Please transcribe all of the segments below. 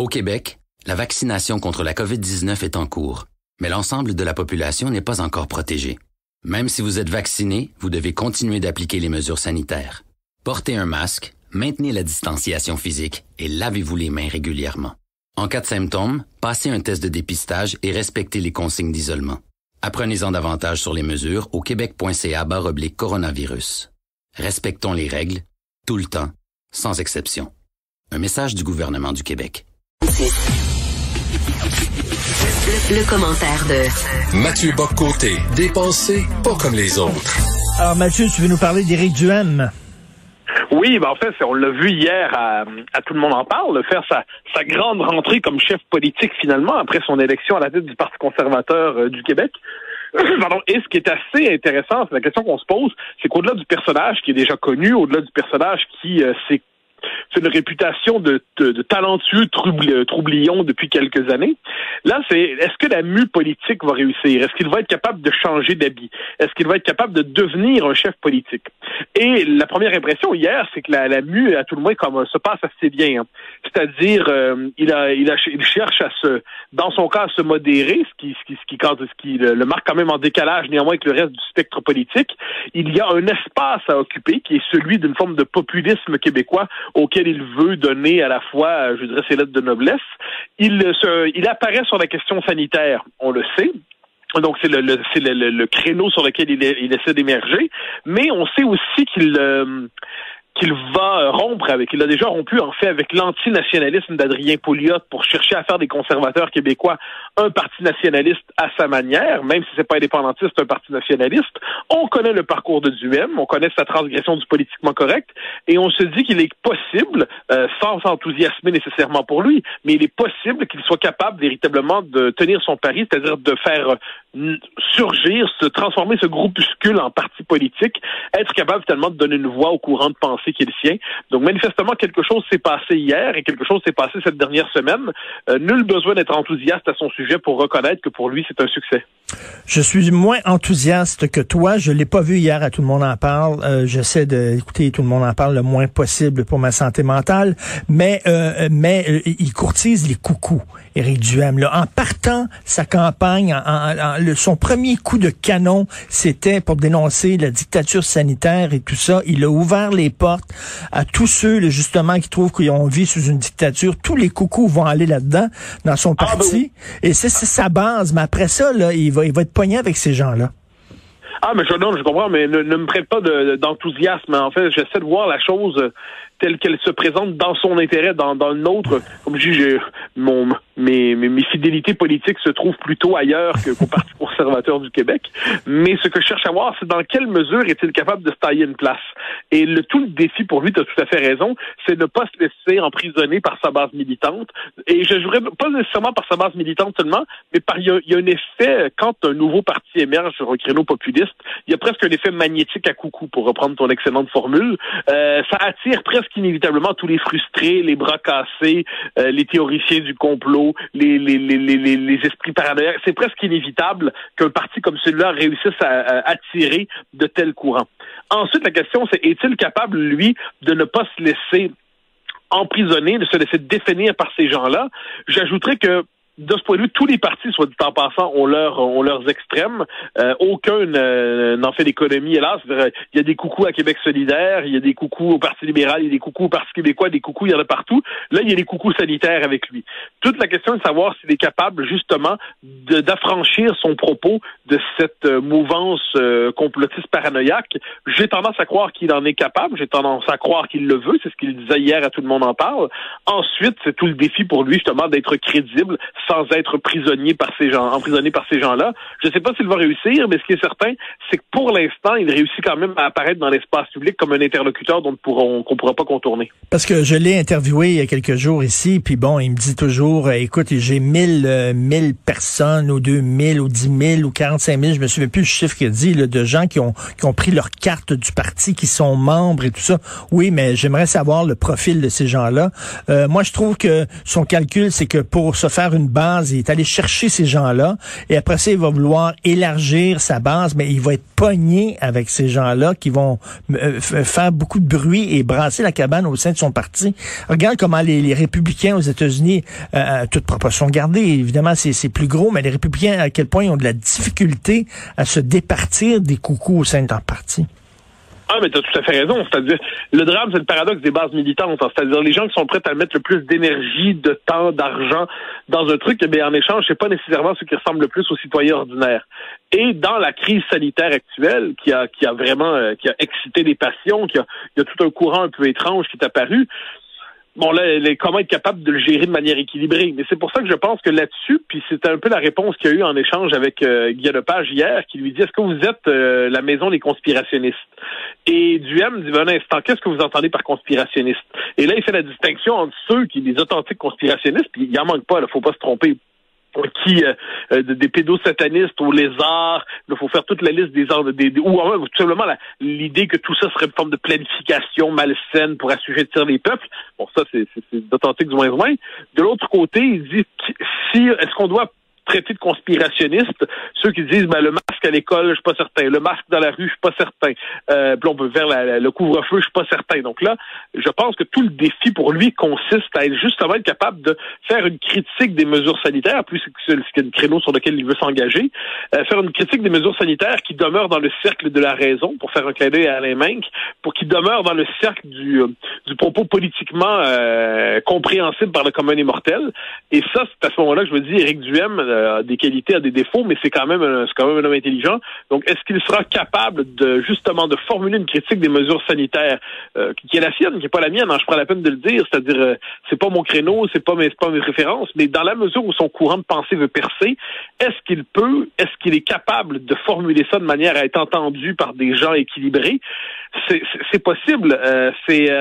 Au Québec, la vaccination contre la COVID-19 est en cours, mais l'ensemble de la population n'est pas encore protégée. Même si vous êtes vacciné, vous devez continuer d'appliquer les mesures sanitaires. Portez un masque, maintenez la distanciation physique et lavez-vous les mains régulièrement. En cas de symptômes, passez un test de dépistage et respectez les consignes d'isolement. Apprenez-en davantage sur les mesures au québec.ca/coronavirus. Respectons les règles, tout le temps, sans exception. Un message du gouvernement du Québec. Le commentaire de Mathieu Bock-Côté, dépensé pas comme les autres. Alors Mathieu, tu veux nous parler d'Éric Duhaime? Oui, en fait, on l'a vu hier à Tout le monde en parle, faire sa grande rentrée comme chef politique finalement après son élection à la tête du Parti conservateur du Québec. Pardon. Et ce qui est assez intéressant, c'est la question qu'on se pose, c'est qu'au-delà du personnage qui est déjà connu, au-delà du personnage qui c'est une réputation de talentueux troublion depuis quelques années. Là, est-ce que la mue politique va réussir? Est-ce qu'il va être capable de changer d'habit? Est-ce qu'il va être capable de devenir un chef politique? Et la première impression hier, c'est que la mue, à tout le moins, se passe assez bien. Hein. C'est-à-dire, il cherche dans son cas, à se modérer, ce qui le marque quand même en décalage néanmoins avec le reste du spectre politique. Il y a un espace à occuper qui est celui d'une forme de populisme québécois auquel il veut donner à la fois, je dirais, ses lettres de noblesse. Il apparaît sur la question sanitaire, on le sait. Donc, c'est le créneau sur lequel il essaie d'émerger. Mais on sait aussi qu'il va rompre avec. Il a déjà rompu, en fait, avec l'antinationalisme d'Adrien Pouliot pour chercher à faire des conservateurs québécois un parti nationaliste à sa manière, même si c'est pas indépendantiste, un parti nationaliste. On connaît le parcours de Duhaime, on connaît sa transgression du politiquement correct, et on se dit qu'il est possible, sans s'enthousiasmer nécessairement pour lui, mais il est possible qu'il soit capable véritablement de tenir son pari, c'est-à-dire de faire surgir, se transformer ce groupuscule en parti politique, être capable finalement de donner une voix au courant de pensée qui est le sien. Donc manifestement, quelque chose s'est passé hier et quelque chose s'est passé cette dernière semaine. Nul besoin d'être enthousiaste à son sujet pour reconnaître que pour lui, c'est un succès. Je suis moins enthousiaste que toi. Je l'ai pas vu hier à Tout le monde en parle. J'essaie d'écouter Tout le monde en parle le moins possible pour ma santé mentale. Mais il courtise les coucous, Éric Duhaime. Là, en partant sa campagne, son premier coup de canon, c'était pour dénoncer la dictature sanitaire et tout ça. Il a ouvert les portes à tous ceux, justement, qui trouvent qu'on vit sous une dictature. Tous les coucous vont aller là-dedans, dans son parti. Et c'est sa base. Mais après ça, là, il va être pogné avec ces gens-là. Ah, mais je comprends, mais ne me prête pas d'enthousiasme. En fait, j'essaie de voir la chose telle qu'elle se présente dans son intérêt, dans le nôtre. Comme je dis, mes fidélités politiques se trouvent plutôt ailleurs qu'au Parti conservateur du Québec. Mais ce que je cherche à voir, c'est dans quelle mesure est-il capable de se tailler une place. Et tout le défi pour lui, tu as tout à fait raison, c'est de ne pas se laisser emprisonner par sa base militante. Et je jouerais pas nécessairement par sa base militante seulement, mais il y a un effet, quand un nouveau parti émerge sur un créneau populiste, il y a presque un effet magnétique à coucou, pour reprendre ton excellente formule. Ça attire presque inévitablement tous les frustrés, les bras cassés, les théoriciens du complot, les esprits paranoïaques. C'est presque inévitable qu'un parti comme celui-là réussisse à attirer de tels courants. Ensuite, la question, c'est est-il capable, lui, de ne pas se laisser emprisonner, de se laisser définir par ces gens-là? J'ajouterais que de ce point de vue, tous les partis, soit dit en passant, ont leurs extrêmes. Aucun n'en fait l'économie, hélas. Il y a des coucous à Québec solidaire, il y a des coucous au Parti libéral, il y a des coucous au Parti québécois, des coucous, il y en a partout. Là, il y a des coucous sanitaires avec lui. Toute la question est de savoir s'il est capable, justement, d'affranchir son propos de cette mouvance complotiste paranoïaque. J'ai tendance à croire qu'il en est capable, j'ai tendance à croire qu'il le veut, c'est ce qu'il disait hier à Tout le monde en parle. Ensuite, c'est tout le défi pour lui, justement, d'être crédible, sans être emprisonné par ces gens-là. Je ne sais pas s'il va réussir, mais ce qui est certain, c'est que pour l'instant, il réussit quand même à apparaître dans l'espace public comme un interlocuteur qu'on ne pourra pas contourner. Parce que je l'ai interviewé il y a quelques jours ici, puis bon, il me dit toujours, écoute, j'ai 1000 personnes, ou 2000, ou 10 000, ou 45 000, je me souviens plus du chiffre qu'il a dit, là, de gens qui ont pris leur carte du parti, qui sont membres et tout ça. Oui, mais j'aimerais savoir le profil de ces gens-là. Moi, je trouve que son calcul, c'est que pour se faire une base base, il est allé chercher ces gens-là, et après ça, il va vouloir élargir sa base, mais il va être pogné avec ces gens-là qui vont faire beaucoup de bruit et brasser la cabane au sein de son parti. Regarde comment les républicains aux États-Unis, toute proportion gardée, évidemment, c'est plus gros, mais les républicains, à quel point ils ont de la difficulté à se départir des coucous au sein de leur parti. Ah, mais t'as tout à fait raison. C'est-à-dire, le drame, c'est le paradoxe des bases militantes. Hein. C'est-à-dire, les gens qui sont prêts à mettre le plus d'énergie, de temps, d'argent dans un truc, eh bien, en échange, c'est pas nécessairement ceux qui ressemblent le plus aux citoyens ordinaires. Et dans la crise sanitaire actuelle, qui a vraiment, qui a excité les passions, il y a tout un courant un peu étrange qui est apparu. Bon, là, comment être capable de le gérer de manière équilibrée. Mais c'est pour ça que je pense que là-dessus, puis c'était un peu la réponse qu'il y a eu en échange avec Guy Lepage hier, qui lui dit, est-ce que vous êtes la maison des conspirationnistes? Et Duhem dit, un instant, qu'est-ce que vous entendez par conspirationniste? Et là, il fait la distinction entre ceux qui sont des authentiques conspirationnistes, puis il en manque pas, il faut pas se tromper. Des pédosatanistes au lézard, il faut faire toute la liste ou tout simplement l'idée que tout ça serait une forme de planification malsaine pour assujettir les peuples. Bon, ça, c'est d'authentique du moins. De l'autre côté, il dit, est-ce qu'on doit traiter de conspirationnistes ceux qui disent le masque à l'école, je suis pas certain, le masque dans la rue, je suis pas certain, puis on peut faire le couvre-feu, je suis pas certain. Donc là, je pense que tout le défi pour lui consiste à être capable de faire une critique des mesures sanitaires, plus c'est le créneau sur lequel il veut s'engager, faire une critique des mesures sanitaires qui demeurent dans le cercle de la raison, pour faire un clin d'œil à Alain Menck, pour qu'il demeure dans le cercle du propos politiquement compréhensible par le commun des mortels. Et ça, c'est à ce moment-là que je me dis, Éric Duhem a des qualités, a des défauts, mais c'est quand même un homme intelligent. Donc, est-ce qu'il sera capable de formuler une critique des mesures sanitaires qui est la sienne, qui n'est pas la mienne, hein, je prends la peine de le dire, c'est-à-dire c'est pas mon créneau, c'est pas mes références, mais dans la mesure où son courant de pensée veut percer, est-ce qu'il est capable de formuler ça de manière à être entendu par des gens équilibrés? C'est possible. À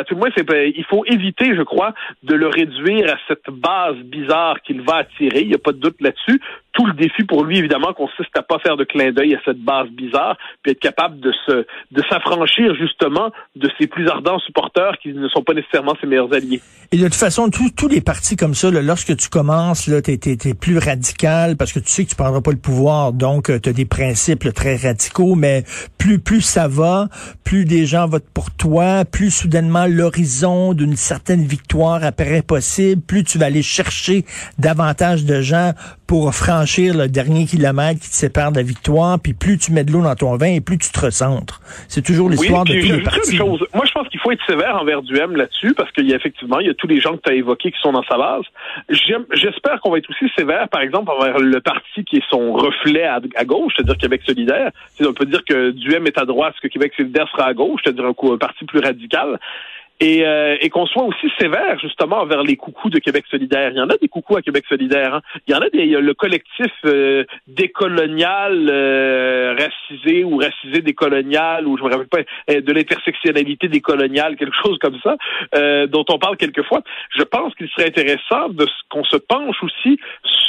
tout le moins, il faut éviter, je crois, de le réduire à cette base bizarre qu'il va attirer. Il n'y a pas de doute là-dessus. Tout le défi pour lui, évidemment, consiste à pas faire de clin d'œil à cette base bizarre, puis être capable de s'affranchir, justement, de ses plus ardents supporters qui ne sont pas nécessairement ses meilleurs alliés. Et de toute façon, tous les partis comme ça, là, lorsque tu commences, là, t'es plus radical parce que tu sais que tu prendras pas le pouvoir, donc t'as des principes là, très radicaux, mais plus ça va, plus des gens votent pour toi, plus soudainement l'horizon d'une certaine victoire apparaît possible, plus tu vas aller chercher davantage de gens pour franchir le dernier kilomètre qui te sépare de la victoire, puis plus tu mets de l'eau dans ton vin et plus tu te recentres. C'est toujours l'histoire de tous les partis. Moi, je pense qu'il faut être sévère envers Duhem là-dessus, parce qu'il y a tous les gens que tu as évoqués qui sont dans sa base. J'espère qu'on va être aussi sévère, par exemple, envers le parti qui est son reflet à gauche, c'est-à-dire Québec solidaire. On peut dire que Duhem est à droite, que Québec solidaire sera à gauche, c'est-à-dire un parti plus radical. Et qu'on soit aussi sévère, justement, envers les coucous de Québec solidaire. Il y en a des coucous à Québec solidaire. Hein. Il y en a le collectif décolonial, racisé ou racisé décolonial, ou je me rappelle pas, de l'intersectionnalité décoloniale, quelque chose comme ça, dont on parle quelquefois. Je pense qu'il serait intéressant qu'on se penche aussi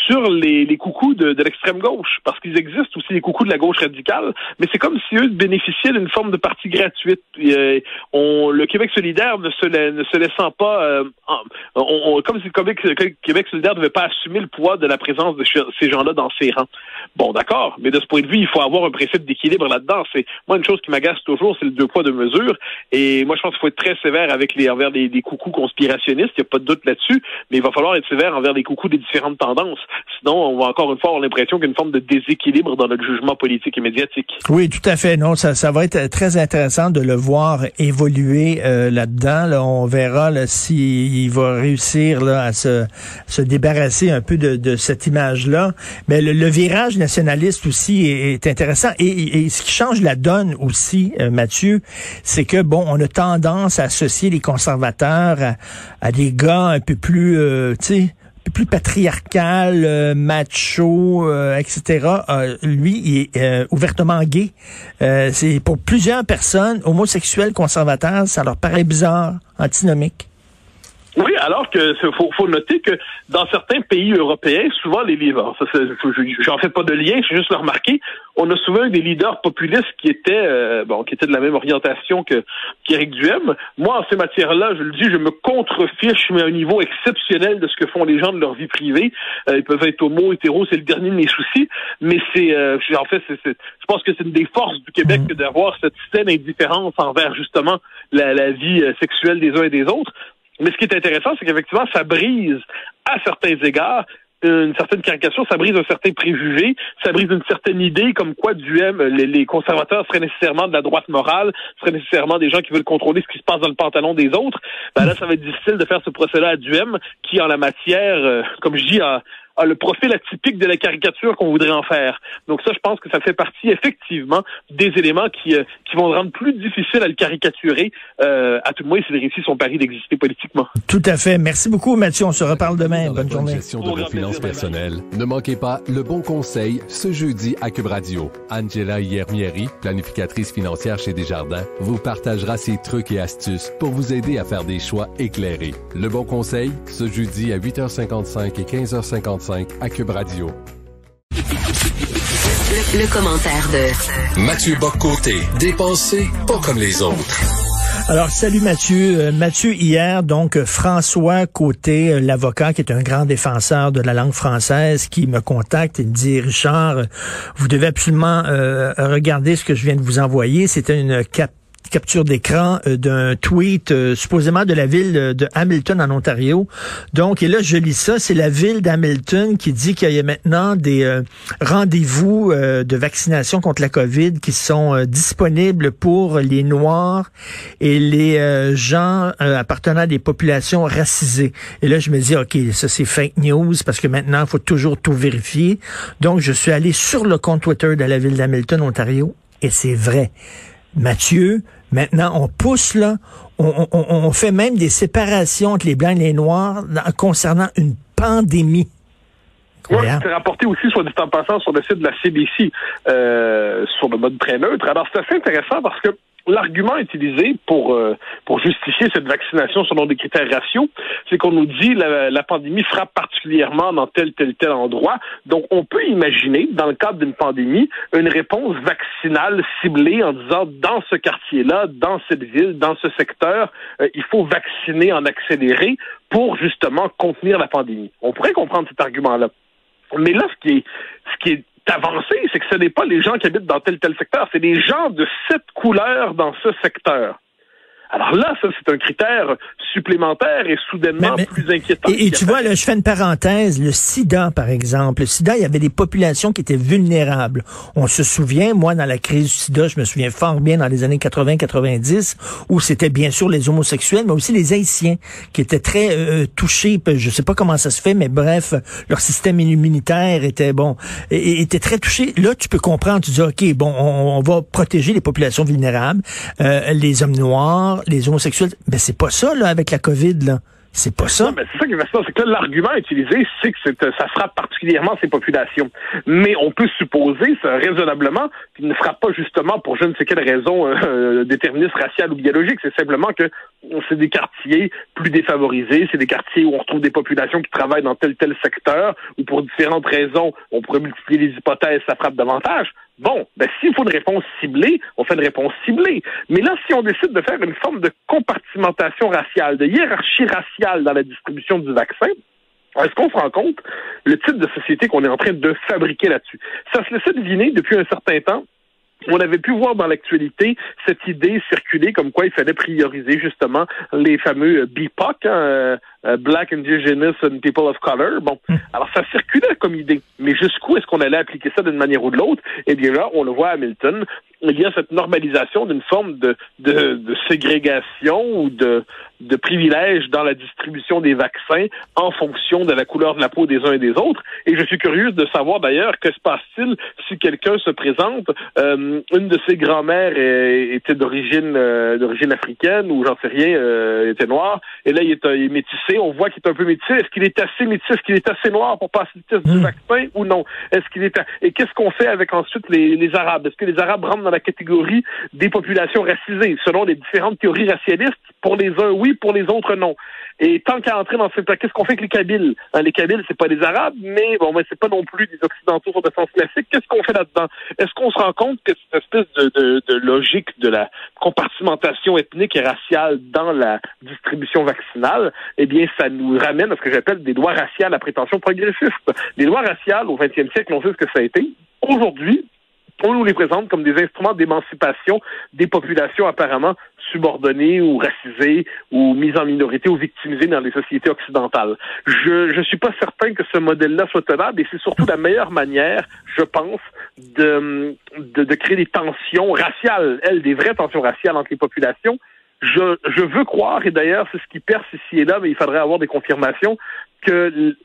sur les coucous de l'extrême gauche, parce qu'ils existent aussi les coucous de la gauche radicale, mais c'est comme si eux bénéficiaient d'une forme de partie gratuite. Le Québec solidaire ne se laissant pas, comme si Québec solidaire ne devait pas assumer le poids de la présence de ces gens-là dans ses rangs. Bon, d'accord, mais de ce point de vue, il faut avoir un principe d'équilibre là-dedans. Moi, une chose qui m'agace toujours, c'est le 2 poids 2 mesures. Et moi, je pense qu'il faut être très sévère envers des coucous conspirationnistes. Il n'y a pas de doute là-dessus, mais il va falloir être sévère envers les coucous des différentes tendances. Sinon, on va encore une fois avoir l'impression qu'il y a une forme de déséquilibre dans notre jugement politique et médiatique. Oui, tout à fait. Non, ça va être très intéressant de le voir évoluer là-dedans. Là, on verra s'il va réussir là, à se débarrasser un peu de cette image-là. Mais le virage nationaliste aussi est intéressant. Et ce qui change la donne aussi, Mathieu, c'est que, on a tendance à associer les conservateurs à des gars un peu plus, plus patriarcal, macho, etc. Lui, il est ouvertement gay. C'est pour plusieurs personnes, homosexuels, conservateurs, ça leur paraît bizarre, antinomique. Oui, alors que faut noter que dans certains pays européens, souvent les leaders, j'en fais pas de lien, j'ai juste le remarqué, on a souvent eu des leaders populistes qui étaient de la même orientation qu'Éric Duhem. Moi, en ces matières-là, je le dis, je me contrefiche, mais à un niveau exceptionnel de ce que font les gens de leur vie privée. Ils peuvent être homo, hétéro, c'est le dernier de mes soucis, mais je pense que c'est une des forces du Québec que d'avoir cette saine indifférence envers justement la vie sexuelle des uns et des autres. Mais ce qui est intéressant, c'est qu'effectivement, ça brise, à certains égards, une certaine caricature, ça brise un certain préjugé, ça brise une certaine idée comme quoi Duhem, les conservateurs seraient nécessairement de la droite morale, seraient nécessairement des gens qui veulent contrôler ce qui se passe dans le pantalon des autres. Ben là, ça va être difficile de faire ce procès-là à Duhem, qui, en la matière, comme je dis, a le profil atypique de la caricature qu'on voudrait en faire. Donc ça, je pense que ça fait partie, effectivement, des éléments qui vont rendre plus difficile à le caricaturer, à tout le moins s'il réussit son pari d'exister politiquement. Tout à fait. Merci beaucoup, Mathieu. On se reparle demain. Bonne journée. Gestion de vos finances personnelles. Ne manquez pas Le Bon Conseil ce jeudi à Cube Radio. Angela Hiermieri, planificatrice financière chez Desjardins, vous partagera ses trucs et astuces pour vous aider à faire des choix éclairés. Le Bon Conseil, ce jeudi à 8h55 et 15h55 à Cube Radio. Le commentaire de Mathieu Bock-Côté, dépensé pas comme les autres. Alors, salut Mathieu. Mathieu, hier, donc, François Côté, l'avocat qui est un grand défenseur de la langue française, qui me contacte et me dit, Richard, vous devez absolument regarder ce que je viens de vous envoyer. C'était une capture d'écran d'un tweet supposément de la ville de Hamilton en Ontario. Donc, et là, je lis ça, c'est la ville d'Hamilton qui dit qu'il y a maintenant des rendez-vous de vaccination contre la COVID qui sont disponibles pour les Noirs et les gens appartenant à des populations racisées. Et là, je me dis, OK, ça c'est fake news parce que maintenant, il faut toujours tout vérifier. Donc, je suis allé sur le compte Twitter de la ville d'Hamilton, Ontario, et c'est vrai. Mathieu, maintenant, on pousse, là, on fait même des séparations entre les Blancs et les Noirs concernant une pandémie. Oui, c'est rapporté aussi, soit dit en passant, sur le site de la CBC, sur le mode très neutre. Alors, c'est assez intéressant parce que l'argument utilisé pour justifier cette vaccination selon des critères raciaux, c'est qu'on nous dit la pandémie frappe particulièrement dans tel endroit. Donc, on peut imaginer, dans le cadre d'une pandémie, une réponse vaccinale ciblée en disant, dans ce quartier-là, dans cette ville, dans ce secteur, il faut vacciner en accéléré pour, justement, contenir la pandémie. On pourrait comprendre cet argument-là. Mais là, ce qui est avancé, c'est que ce n'est pas les gens qui habitent dans tel secteur, c'est les gens de cette couleur dans ce secteur. Alors là, ça, c'est un critère supplémentaire et soudainement plus inquiétant. Et tu vois, là, je fais une parenthèse, le sida, par exemple. Le sida, il y avait des populations qui étaient vulnérables. On se souvient, moi, dans la crise du sida, je me souviens fort bien dans les années 80-90, où c'était bien sûr les homosexuels, mais aussi les Haïtiens, qui étaient très touchés. Je sais pas comment ça se fait, mais bref, leur système immunitaire était était très touché. Là, tu peux comprendre, tu dis, OK, bon, on va protéger les populations vulnérables, les hommes noirs, les homosexuels, ben c'est pas ça là avec la COVID là. C'est pas ça. Non, mais c'est ça qui est fascinant, c'est que l'argument utilisé, c'est que ça frappe particulièrement ces populations. Mais on peut supposer, raisonnablement, qu'il ne frappe pas justement pour je ne sais quelle raison déterministe, raciale ou biologique. C'est simplement que c'est des quartiers plus défavorisés, c'est des quartiers où on retrouve des populations qui travaillent dans tel secteur, ou pour différentes raisons, on pourrait multiplier les hypothèses, ça frappe davantage. Bon, ben s'il faut une réponse ciblée, on fait une réponse ciblée. Mais là, si on décide de faire une forme de compartimentation raciale, de hiérarchie raciale dans la distribution du vaccin, est-ce qu'on se rend compte le type de société qu'on est en train de fabriquer là-dessus? Ça se laissait deviner depuis un certain temps. On avait pu voir dans l'actualité cette idée circuler comme quoi il fallait prioriser justement les fameux BIPOC, Black, Indigenous and People of Color. Bon, alors ça circulait comme idée, mais jusqu'où est-ce qu'on allait appliquer ça d'une manière ou de l'autre? Eh bien là, on le voit à Hamilton, il y a cette normalisation d'une forme de ségrégation ou de privilèges dans la distribution des vaccins en fonction de la couleur de la peau des uns et des autres. Et je suis curieuse de savoir d'ailleurs que se passe-t-il si quelqu'un se présente, une de ses grand-mères était d'origine africaine ou j'en sais rien, était noire, et là il est métissé, on voit qu'il est un peu métissé. Est-ce qu'il est assez métissé, est-ce qu'il est assez noir pour passer le test du vaccin ou non? Est-ce qu'il est et qu'est-ce qu'on fait avec ensuite les Arabes? Est-ce que les Arabes rentrent dans la catégorie des populations racisées? Selon les différentes théories racialistes, pour les uns oui, oui, pour les autres, non. Et tant qu'à entrer dans cette... Qu'est-ce qu'on fait avec les Kabyles? Les Kabyles, c'est pas des Arabes, mais c'est pas non plus des Occidentaux sur le sens classique. Qu'est-ce qu'on fait là-dedans? Est-ce qu'on se rend compte que cette espèce de logique de la compartimentation ethnique et raciale dans la distribution vaccinale, eh bien, ça nous ramène à ce que j'appelle des lois raciales à prétention progressiste. Les lois raciales, au 20e siècle, on sait ce que ça a été. Aujourd'hui, on nous les présente comme des instruments d'émancipation des populations apparemment subordonnées ou racisées ou mises en minorité ou victimisées dans les sociétés occidentales. Je suis pas certain que ce modèle-là soit tenable et c'est surtout la meilleure manière, je pense, de créer des tensions raciales, des vraies tensions raciales entre les populations. Je veux croire, et d'ailleurs c'est ce qui perce ici et là, mais il faudrait avoir des confirmations, que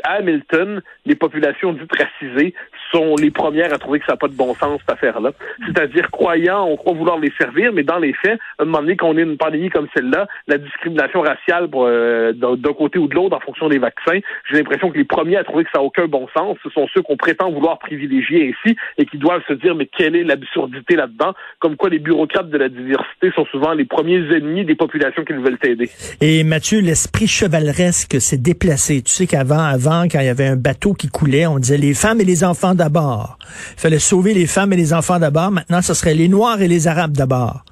à Hamilton, les populations dites racisées sont les premières à trouver que ça n'a pas de bon sens, cette affaire-là. C'est-à-dire, croyants, on croit vouloir les servir, mais dans les faits, à un moment donné, qu'on ait une pandémie comme celle-là, la discrimination raciale d'un côté ou de l'autre en fonction des vaccins, j'ai l'impression que les premiers à trouver que ça n'a aucun bon sens, ce sont ceux qu'on prétend vouloir privilégier ainsi et qui doivent se dire, mais quelle est l'absurdité là-dedans? Comme quoi les bureaucrates de la diversité sont souvent les premiers ennemis des populations qui veulent aider. Et Mathieu, l'esprit chevaleresque s'est déplacé. Tu sais qu'avant, quand il y avait un bateau qui coulait, on disait les femmes et les enfants d'abord. Il fallait sauver les femmes et les enfants d'abord. Maintenant, ce serait les Noirs et les Arabes d'abord.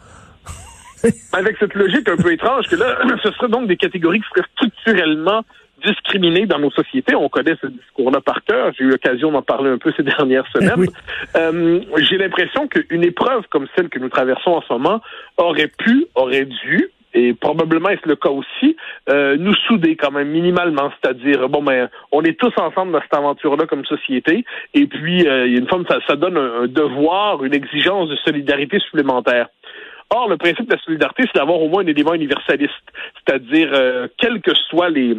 Avec cette logique un peu étrange que là, ce serait donc des catégories qui seraient structurellement discriminées dans nos sociétés. On connaît ce discours-là par cœur. J'ai eu l'occasion d'en parler un peu ces dernières semaines. Oui. J'ai l'impression qu'une épreuve comme celle que nous traversons en ce moment aurait dû, et probablement est-ce le cas aussi, nous souder quand même minimalement, c'est-à-dire on est tous ensemble dans cette aventure-là comme société, et puis il y a une forme, ça donne un devoir, une exigence de solidarité supplémentaire. Or, le principe de la solidarité, c'est d'avoir au moins un élément universaliste, c'est-à-dire quelles que soient les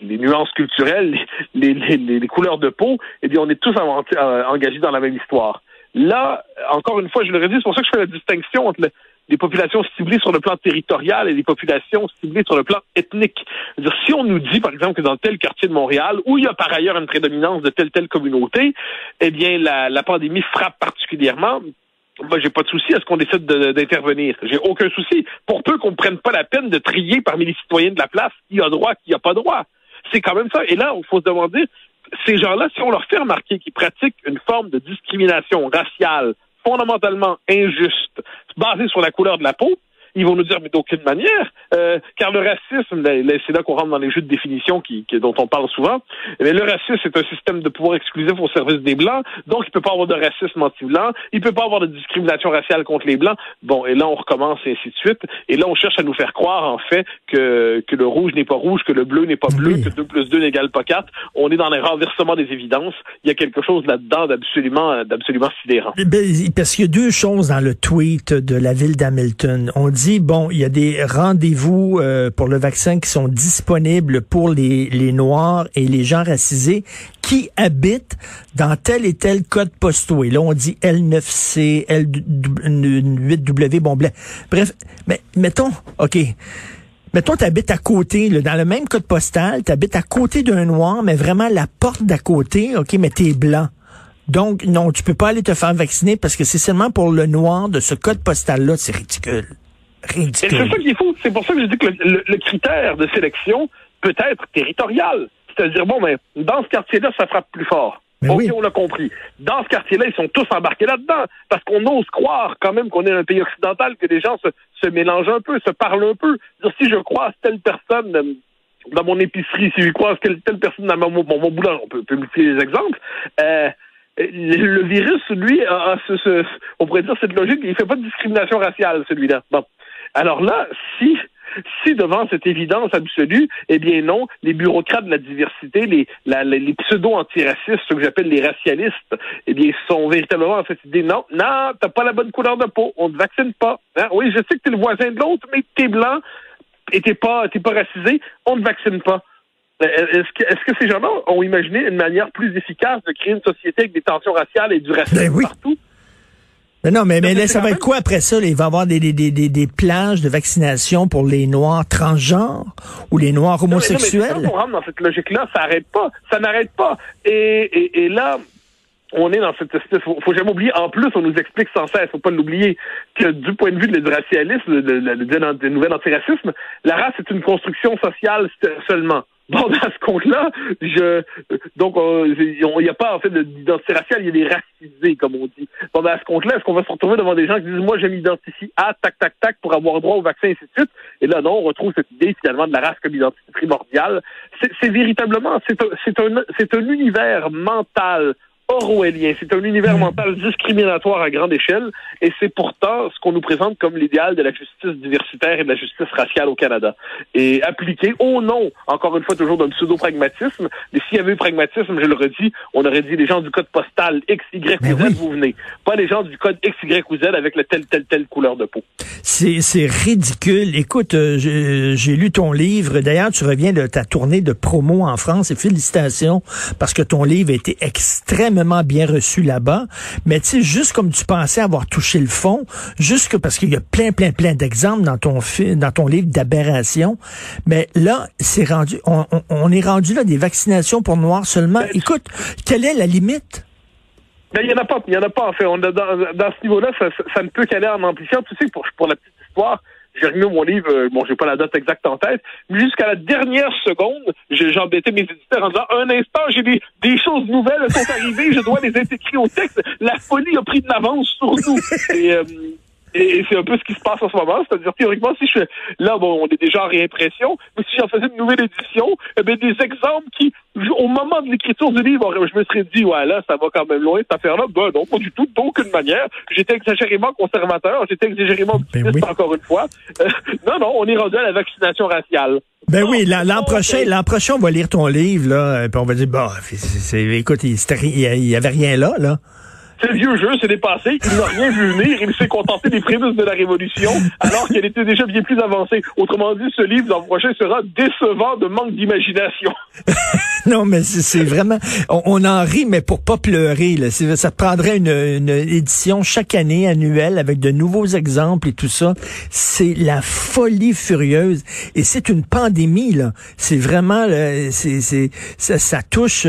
nuances culturelles, les couleurs de peau, eh bien on est tous engagés dans la même histoire. Là, encore une fois, je le redis, c'est pour ça que je fais la distinction entre des populations ciblées sur le plan territorial et des populations ciblées sur le plan ethnique. C'est-à-dire, si on nous dit, par exemple, que dans tel quartier de Montréal, où il y a par ailleurs une prédominance de telle communauté, eh bien, la pandémie frappe particulièrement, j'ai pas de souci à ce qu'on décide d'intervenir. J'ai aucun souci. Pour peu qu'on ne prenne pas la peine de trier parmi les citoyens de la place qui a droit, qui a pas droit. C'est quand même ça. Et là, il faut se demander, ces gens-là, si on leur fait remarquer qu'ils pratiquent une forme de discrimination raciale fondamentalement injuste, basée sur la couleur de la peau, ils vont nous dire, mais d'aucune manière, car le racisme, c'est là qu'on rentre dans les jeux de définition dont on parle souvent, mais le racisme, c'est un système de pouvoir exclusif au service des Blancs, donc il peut pas avoir de racisme anti-blanc, il peut pas avoir de discrimination raciale contre les Blancs, et là on recommence et ainsi de suite, et là on cherche à nous faire croire, en fait, que le rouge n'est pas rouge, que le bleu n'est pas bleu, oui, que 2 + 2 n'égale pas 4, on est dans les renversements des évidences, il y a quelque chose là-dedans d'absolument sidérant. Parce qu'il y a deux choses dans le tweet de la ville d'Hamilton. On dit, il y a des rendez-vous pour le vaccin qui sont disponibles pour les Noirs et les gens racisés qui habitent dans tel et tel code postaux. Et là, on dit L9C, L8W, bref, mais mettons, tu habites à côté, là, dans le même code postal, tu habites à côté d'un Noir, mais vraiment la porte d'à côté, mais t'es blanc. Donc, non, tu peux pas aller te faire vacciner parce que c'est seulement pour le Noir de ce code postal-là. C'est ridicule. C'est ça qu'il faut. C'est pour ça que je dis que le critère de sélection peut être territorial. C'est-à-dire, dans ce quartier-là, ça frappe plus fort. Oui, on l'a compris. Dans ce quartier-là, ils sont tous embarqués là-dedans. Parce qu'on ose croire quand même qu'on est un pays occidental, que les gens se mélangent un peu, se parlent un peu. C'est-à-dire, si je croise telle personne dans mon épicerie, si je croise telle personne dans mon boulot, on peut multiplier les exemples, le virus, lui, on pourrait dire cette logique, il fait pas de discrimination raciale, celui-là. Alors là, si devant cette évidence absolue, eh bien non, les bureaucrates de la diversité, les pseudo-antiracistes, ceux que j'appelle les racialistes, eh bien, sont véritablement dans cette idée, non, t'as pas la bonne couleur de peau, on te vaccine pas. Hein? Oui, je sais que t'es le voisin de l'autre, mais t'es blanc et t'es pas racisé, on te vaccine pas. Est-ce que ces gens-là ont imaginé une manière plus efficace de créer une société avec des tensions raciales et du racisme partout? Mais là, ça va être quoi après ça? Là? Il va y avoir des plages de vaccination pour les Noirs transgenres ou les Noirs homosexuels? Quand on rentre dans cette logique-là, ça n'arrête pas. Et là, on est dans cette espèce, faut jamais oublier, en plus, on nous explique sans cesse, faut pas l'oublier, que du point de vue du racialisme, du nouvel antiracisme, la race est une construction sociale seulement. Bon, dans ce compte-là, il n'y a pas, en fait, d'identité raciale, il y a des racisés, comme on dit. Bon, dans ce compte-là, est-ce qu'on va se retrouver devant des gens qui disent, moi, je m'identifie à tac, pour avoir droit au vaccin, et ainsi de suite? Et là, non, on retrouve cette idée, finalement, de la race comme identité primordiale. C'est véritablement, c'est un univers mental orwellien. C'est un univers mental discriminatoire à grande échelle, et c'est pourtant ce qu'on nous présente comme l'idéal de la justice diversitaire et de la justice raciale au Canada. Et appliqué au nom, encore une fois, toujours d'un pseudo-pragmatisme, mais s'il y avait eu pragmatisme, je le redis, on aurait dit les gens du code postal X, Y ou Z, vous venez. Pas les gens du code X, Y ou Z avec le telle couleur de peau. C'est ridicule. Écoute, j'ai lu ton livre. D'ailleurs, tu reviens de ta tournée de promo en France, et félicitations, parce que ton livre a été extrêmement bien reçu là-bas, mais tu sais, juste comme tu pensais avoir touché le fond, juste que parce qu'il y a plein d'exemples dans ton livre d'aberrations, mais là, on est rendu là des vaccinations pour noirs seulement. Écoute, quelle est la limite? Ben, il y en a pas, en fait. Dans ce niveau-là, ça ne peut qu'aller en amplifiant. Tu sais, pour la petite histoire, j'ai remis mon livre, j'ai pas la date exacte en tête, mais jusqu'à la dernière seconde, j'ai embêté mes éditeurs en disant, un instant, j'ai des choses nouvelles sont arrivées, je dois les intégrer au texte. La folie a pris de l'avance sur nous. Et c'est un peu ce qui se passe en ce moment. C'est-à-dire, théoriquement, si je fais, là, on est déjà en réimpression, mais si j'en faisais une nouvelle édition, des exemples qui, au moment de l'écriture du livre, je me serais dit, ouais, là, ça va quand même loin, cette affaire-là. Ben, non, pas du tout, d'aucune manière. J'étais exagérément conservateur, j'étais exagérément optimiste, encore une fois. Non, on est rendu à la vaccination raciale. Ben oui, l'an prochain, on va lire ton livre, là, puis on va dire, écoute, il y avait rien là. C'est le vieux jeu, c'est dépassé. Il n'a rien vu venir. Il s'est contenté des prémices de la Révolution, alors qu'elle était déjà bien plus avancée. Autrement dit, ce livre, l'an prochain, sera décevant de manque d'imagination. Non, mais c'est vraiment... On en rit, mais pour pas pleurer. Là. Ça prendrait une édition chaque année, annuelle, avec de nouveaux exemples et tout ça. C'est la folie furieuse. Et c'est une pandémie, là. C'est vraiment... Ça touche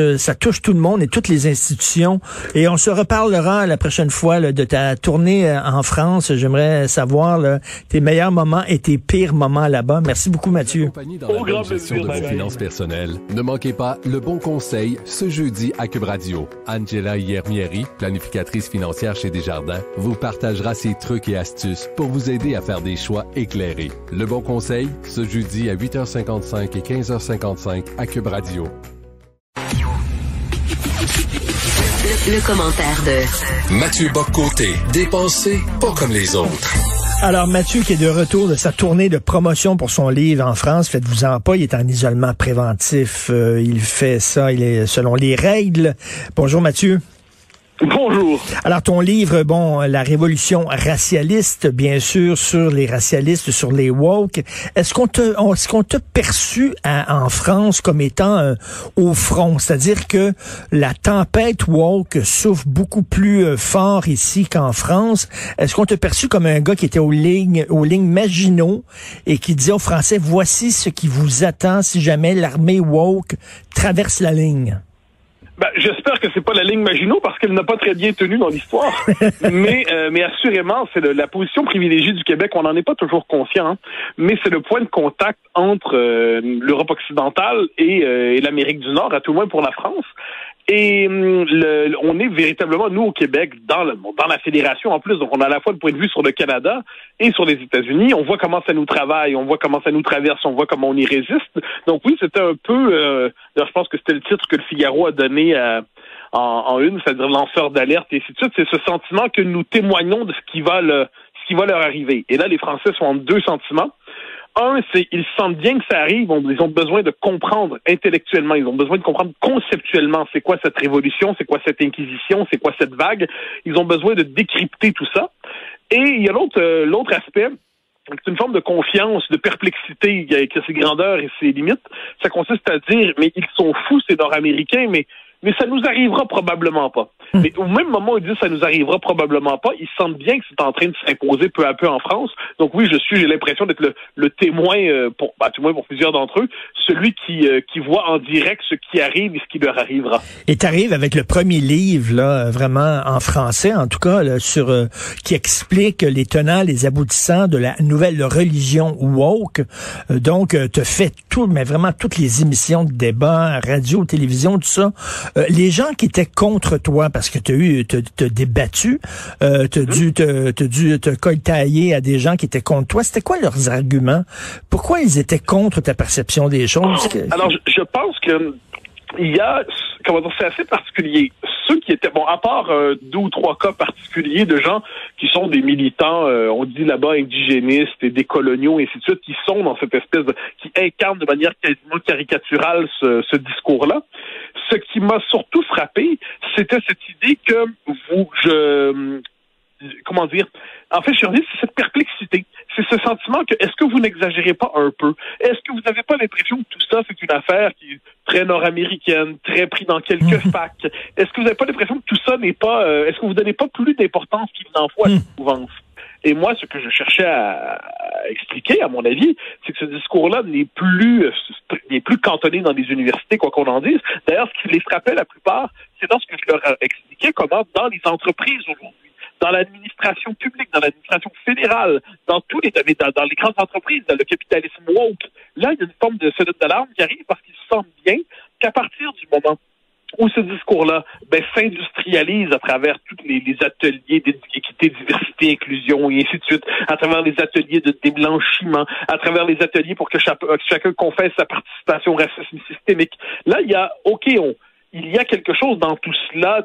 tout le monde et toutes les institutions. Et on se reparlera la prochaine fois là, de ta tournée en France. J'aimerais savoir là, tes meilleurs moments et tes pires moments là-bas. Merci beaucoup, Mathieu. Dans la bonne gestion de vos finances personnelles, ne manquez pas Le Bon Conseil ce jeudi à Cube Radio. Angela Yermieri, planificatrice financière chez Desjardins, vous partagera ses trucs et astuces pour vous aider à faire des choix éclairés. Le Bon Conseil ce jeudi à 8h55 et 15h55 à Cube Radio. Le commentaire de Mathieu Bock-Côté, dépensé pas comme les autres. Alors, Mathieu qui est de retour de sa tournée de promotion pour son livre en France, faites-vous-en pas, il est en isolement préventif, il fait ça, il est selon les règles. Bonjour Mathieu. Bonjour. Alors, ton livre, la révolution racialiste, bien sûr, sur les racialistes, sur les woke. Est-ce qu'on t'a perçu en France comme étant au front? C'est-à-dire que la tempête woke souffle beaucoup plus fort ici qu'en France. Est-ce qu'on t'a perçu comme un gars qui était aux lignes Maginot et qui disait aux Français, voici ce qui vous attend si jamais l'armée woke traverse la ligne? J'espère que c'est pas la ligne Maginot parce qu'elle n'a pas très bien tenu dans l'histoire. mais assurément, c'est la position privilégiée du Québec. On n'en est pas toujours conscient, hein, mais c'est le point de contact entre l'Europe occidentale et l'Amérique du Nord, à tout le moins pour la France. Et on est véritablement, nous, au Québec, dans la fédération en plus. Donc, on a à la fois le point de vue sur le Canada et sur les États-Unis. On voit comment ça nous travaille, on voit comment ça nous traverse, on voit comment on y résiste. Donc oui, c'était un peu... je pense que c'était le titre que le Figaro a donné en une, c'est-à-dire lanceur d'alerte et ainsi de suite. C'est ce sentiment que nous témoignons de ce qui va leur arriver. Et là, les Français sont en deux sentiments. Un, c'est ils sentent bien que ça arrive, ils ont besoin de comprendre intellectuellement, ils ont besoin de comprendre conceptuellement c'est quoi cette révolution, c'est quoi cette inquisition, c'est quoi cette vague. Ils ont besoin de décrypter tout ça. Et il y a l'autre aspect, c'est une forme de confiance, de perplexité qui a ses grandeurs et ses limites. Ça consiste à dire, mais ils sont fous ces Nord-Américains, mais mais ça nous arrivera probablement pas. Mais au même moment où ils disent ça nous arrivera probablement pas, ils sentent bien que c'est en train de s'imposer peu à peu en France. Donc oui, j'ai l'impression d'être le témoin pour plusieurs d'entre eux, celui qui voit en direct ce qui arrive et ce qui leur arrivera. Et t'arrives avec le premier livre, là, vraiment en français, en tout cas, là, qui explique les tenants, les aboutissants de la nouvelle religion woke. Donc, t'as fait mais vraiment toutes les émissions de débat, radio, télévision, tout ça. Les gens qui étaient contre toi, parce que t'as débattu, t'as dû te coltailler à des gens qui étaient contre toi. C'était quoi leurs arguments? Pourquoi ils étaient contre ta perception des choses? Alors, je pense que il y a, c'est assez particulier. Ceux qui étaient, à part 2 ou 3 cas particuliers de gens qui sont des militants, on dit là-bas indigénistes et décoloniaux, et ainsi de suite, qui sont dans cette espèce qui incarnent de manière quasiment caricaturale ce discours-là. Ce qui m'a surtout frappé, c'était cette idée que en fait, je suis revenu, c'est cette perplexité. C'est ce sentiment que, est-ce que vous n'exagérez pas un peu? Est-ce que vous n'avez pas l'impression que tout ça, c'est une affaire qui est très nord-américaine, très pris dans quelques facs? Est-ce que vous n'avez pas l'impression que tout ça n'est pas, est-ce que vous donnez pas plus d'importance qu'il n'en faut à cette mouvance? Et moi, ce que je cherchais à expliquer, à mon avis, c'est que ce discours-là n'est plus cantonné dans les universités, quoi qu'on en dise. D'ailleurs, ce qui les frappait la plupart, c'est lorsque je leur expliquais comment, dans les entreprises aujourd'hui, dans l'administration publique, dans l'administration fédérale, dans tous les dans les grandes entreprises, dans le capitalisme woke, là, il y a une forme de sonnette d'alarme qui arrive parce qu'ils sentent bien qu'à partir du moment où ce discours-là s'industrialise à travers tous les ateliers d'équité, diversité, inclusion et ainsi de suite, à travers les ateliers de déblanchiment, à travers les ateliers pour que chacun confesse sa participation au racisme systémique. Là, il y a il y a quelque chose dans tout cela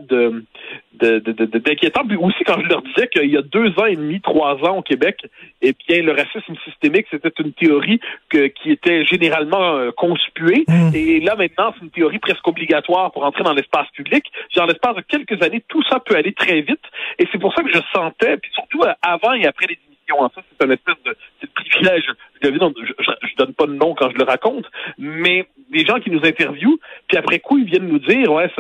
d'inquiétant. Puis aussi, quand je leur disais qu'il y a 2 ans et demi, 3 ans au Québec, eh bien, le racisme systémique, c'était une théorie qui était généralement conspuée. Et là, maintenant, c'est une théorie presque obligatoire pour entrer dans l'espace public. En l'espace de quelques années, tout ça peut aller très vite. Et c'est pour ça que je sentais, puis surtout avant et après les émissions, ça, c'est un espèce de privilège. Je donne pas de nom quand je le raconte, mais des gens qui nous interviewent, puis après coup, ils viennent nous dire, ouais,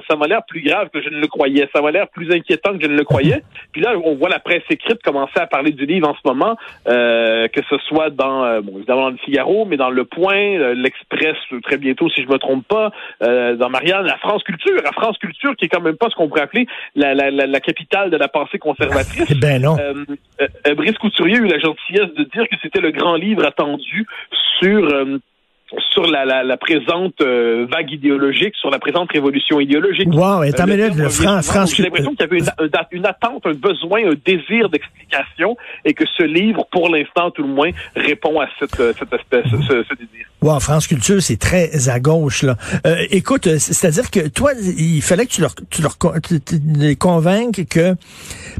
ça m'a l'air plus grave que je ne le croyais, ça m'a l'air plus inquiétant que je ne le croyais. Puis là, on voit la presse écrite commencer à parler du livre en ce moment, que ce soit évidemment dans le Figaro, mais dans Le Point, l'Express, très bientôt, si je me trompe pas, dans Marianne, la France Culture, qui est quand même pas ce qu'on pourrait appeler la capitale de la pensée conservatrice. Ben non. Brice Couturier a eu la gentillesse de dire que c'était le grand livre attendu sur la présente vague idéologique, sur la présente révolution idéologique. Wow, et France. J'ai l'impression qu'il y avait une attente, un besoin, un désir d'explication, et que ce livre, pour l'instant, tout le moins, répond à ce désir. Wow, France Culture, c'est très à gauche, là. Écoute, c'est-à-dire que toi, il fallait que tu les convainques que,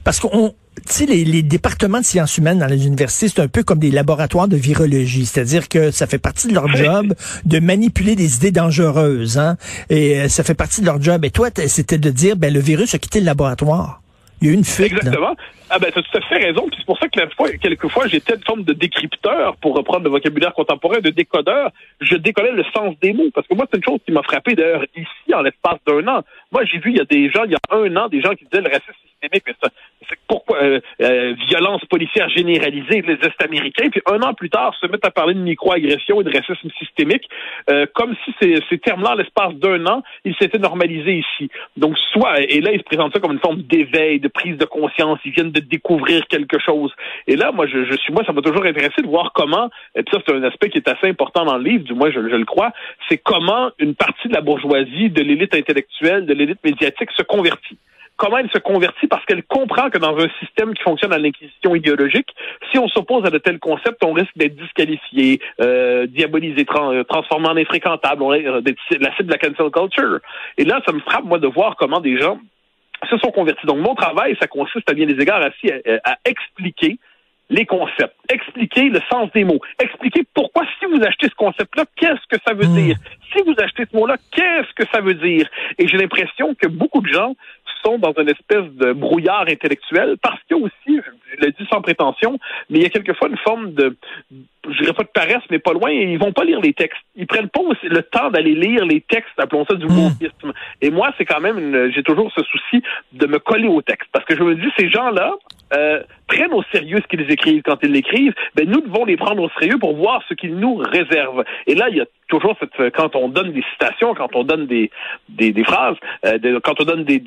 parce qu'on, tu sais, les départements de sciences humaines dans les universités, c'est un peu comme des laboratoires de virologie. C'est-à-dire que ça fait partie de leur job de manipuler des idées dangereuses, hein. Et ça fait partie de leur job. Et toi, c'était de dire, le virus a quitté le laboratoire. Il y a eu une fuite. Exactement. Là. Ah ben, t'as tout à fait raison. Puis c'est pour ça que quelquefois, j'étais une forme de décrypteur, pour reprendre le vocabulaire contemporain, de décodeur. Je décollais le sens des mots. Parce que moi, c'est une chose qui m'a frappé, d'ailleurs, ici, en l'espace d'1 an. Moi, j'ai vu, il y a 1 an, des gens qui disaient le racisme systémique. Mais c'est pourquoi violence policière généralisée de l'Est américain. Puis 1 an plus tard, se mettent à parler de microagression et de racisme systémique, comme si ces termes-là, en l'espace d'1 an, ils s'étaient normalisés ici. Donc, et là, ils se présentent ça comme une forme d'éveil, de prise de conscience. Ils viennent de découvrir quelque chose. Et là, moi, ça m'a toujours intéressé de voir comment, et puis ça, c'est un aspect qui est assez important dans le livre, du moins, je le crois, c'est comment une partie de la bourgeoisie, de l'élite intellectuelle, de l'élite médiatique se convertit. Comment elle se convertit? Parce qu'elle comprend que dans un système qui fonctionne à l'inquisition idéologique, si on s'oppose à de tels concepts, on risque d'être disqualifié, diabolisé, transformé en infréquentable, d'être la cible de la cancel culture. Et là, ça me frappe, moi, de voir comment des gens se sont convertis. Donc, mon travail, ça consiste à bien des égards à expliquer les concepts, expliquer le sens des mots, expliquer pourquoi, si vous achetez ce concept-là, qu'est-ce que ça veut dire? Si vous achetez ce mot-là, qu'est-ce que ça veut dire? Et j'ai l'impression que beaucoup de gens sont dans une espèce de brouillard intellectuel, parce qu'il y a aussi, je le dis sans prétention, mais il y a quelquefois une forme de, je dirais pas de paresse, mais pas loin, ils vont pas lire les textes. Ils prennent pas aussi le temps d'aller lire les textes, appelons ça du wokisme. Et moi, c'est quand même j'ai toujours ce souci de me coller au texte, parce que je me dis, ces gens-là prennent au sérieux ce qu'ils écrivent quand ils l'écrivent, ben nous devons les prendre au sérieux pour voir ce qu'ils nous réservent. Et là, il y a toujours quand on donne des citations, quand on donne des phrases, quand on donne des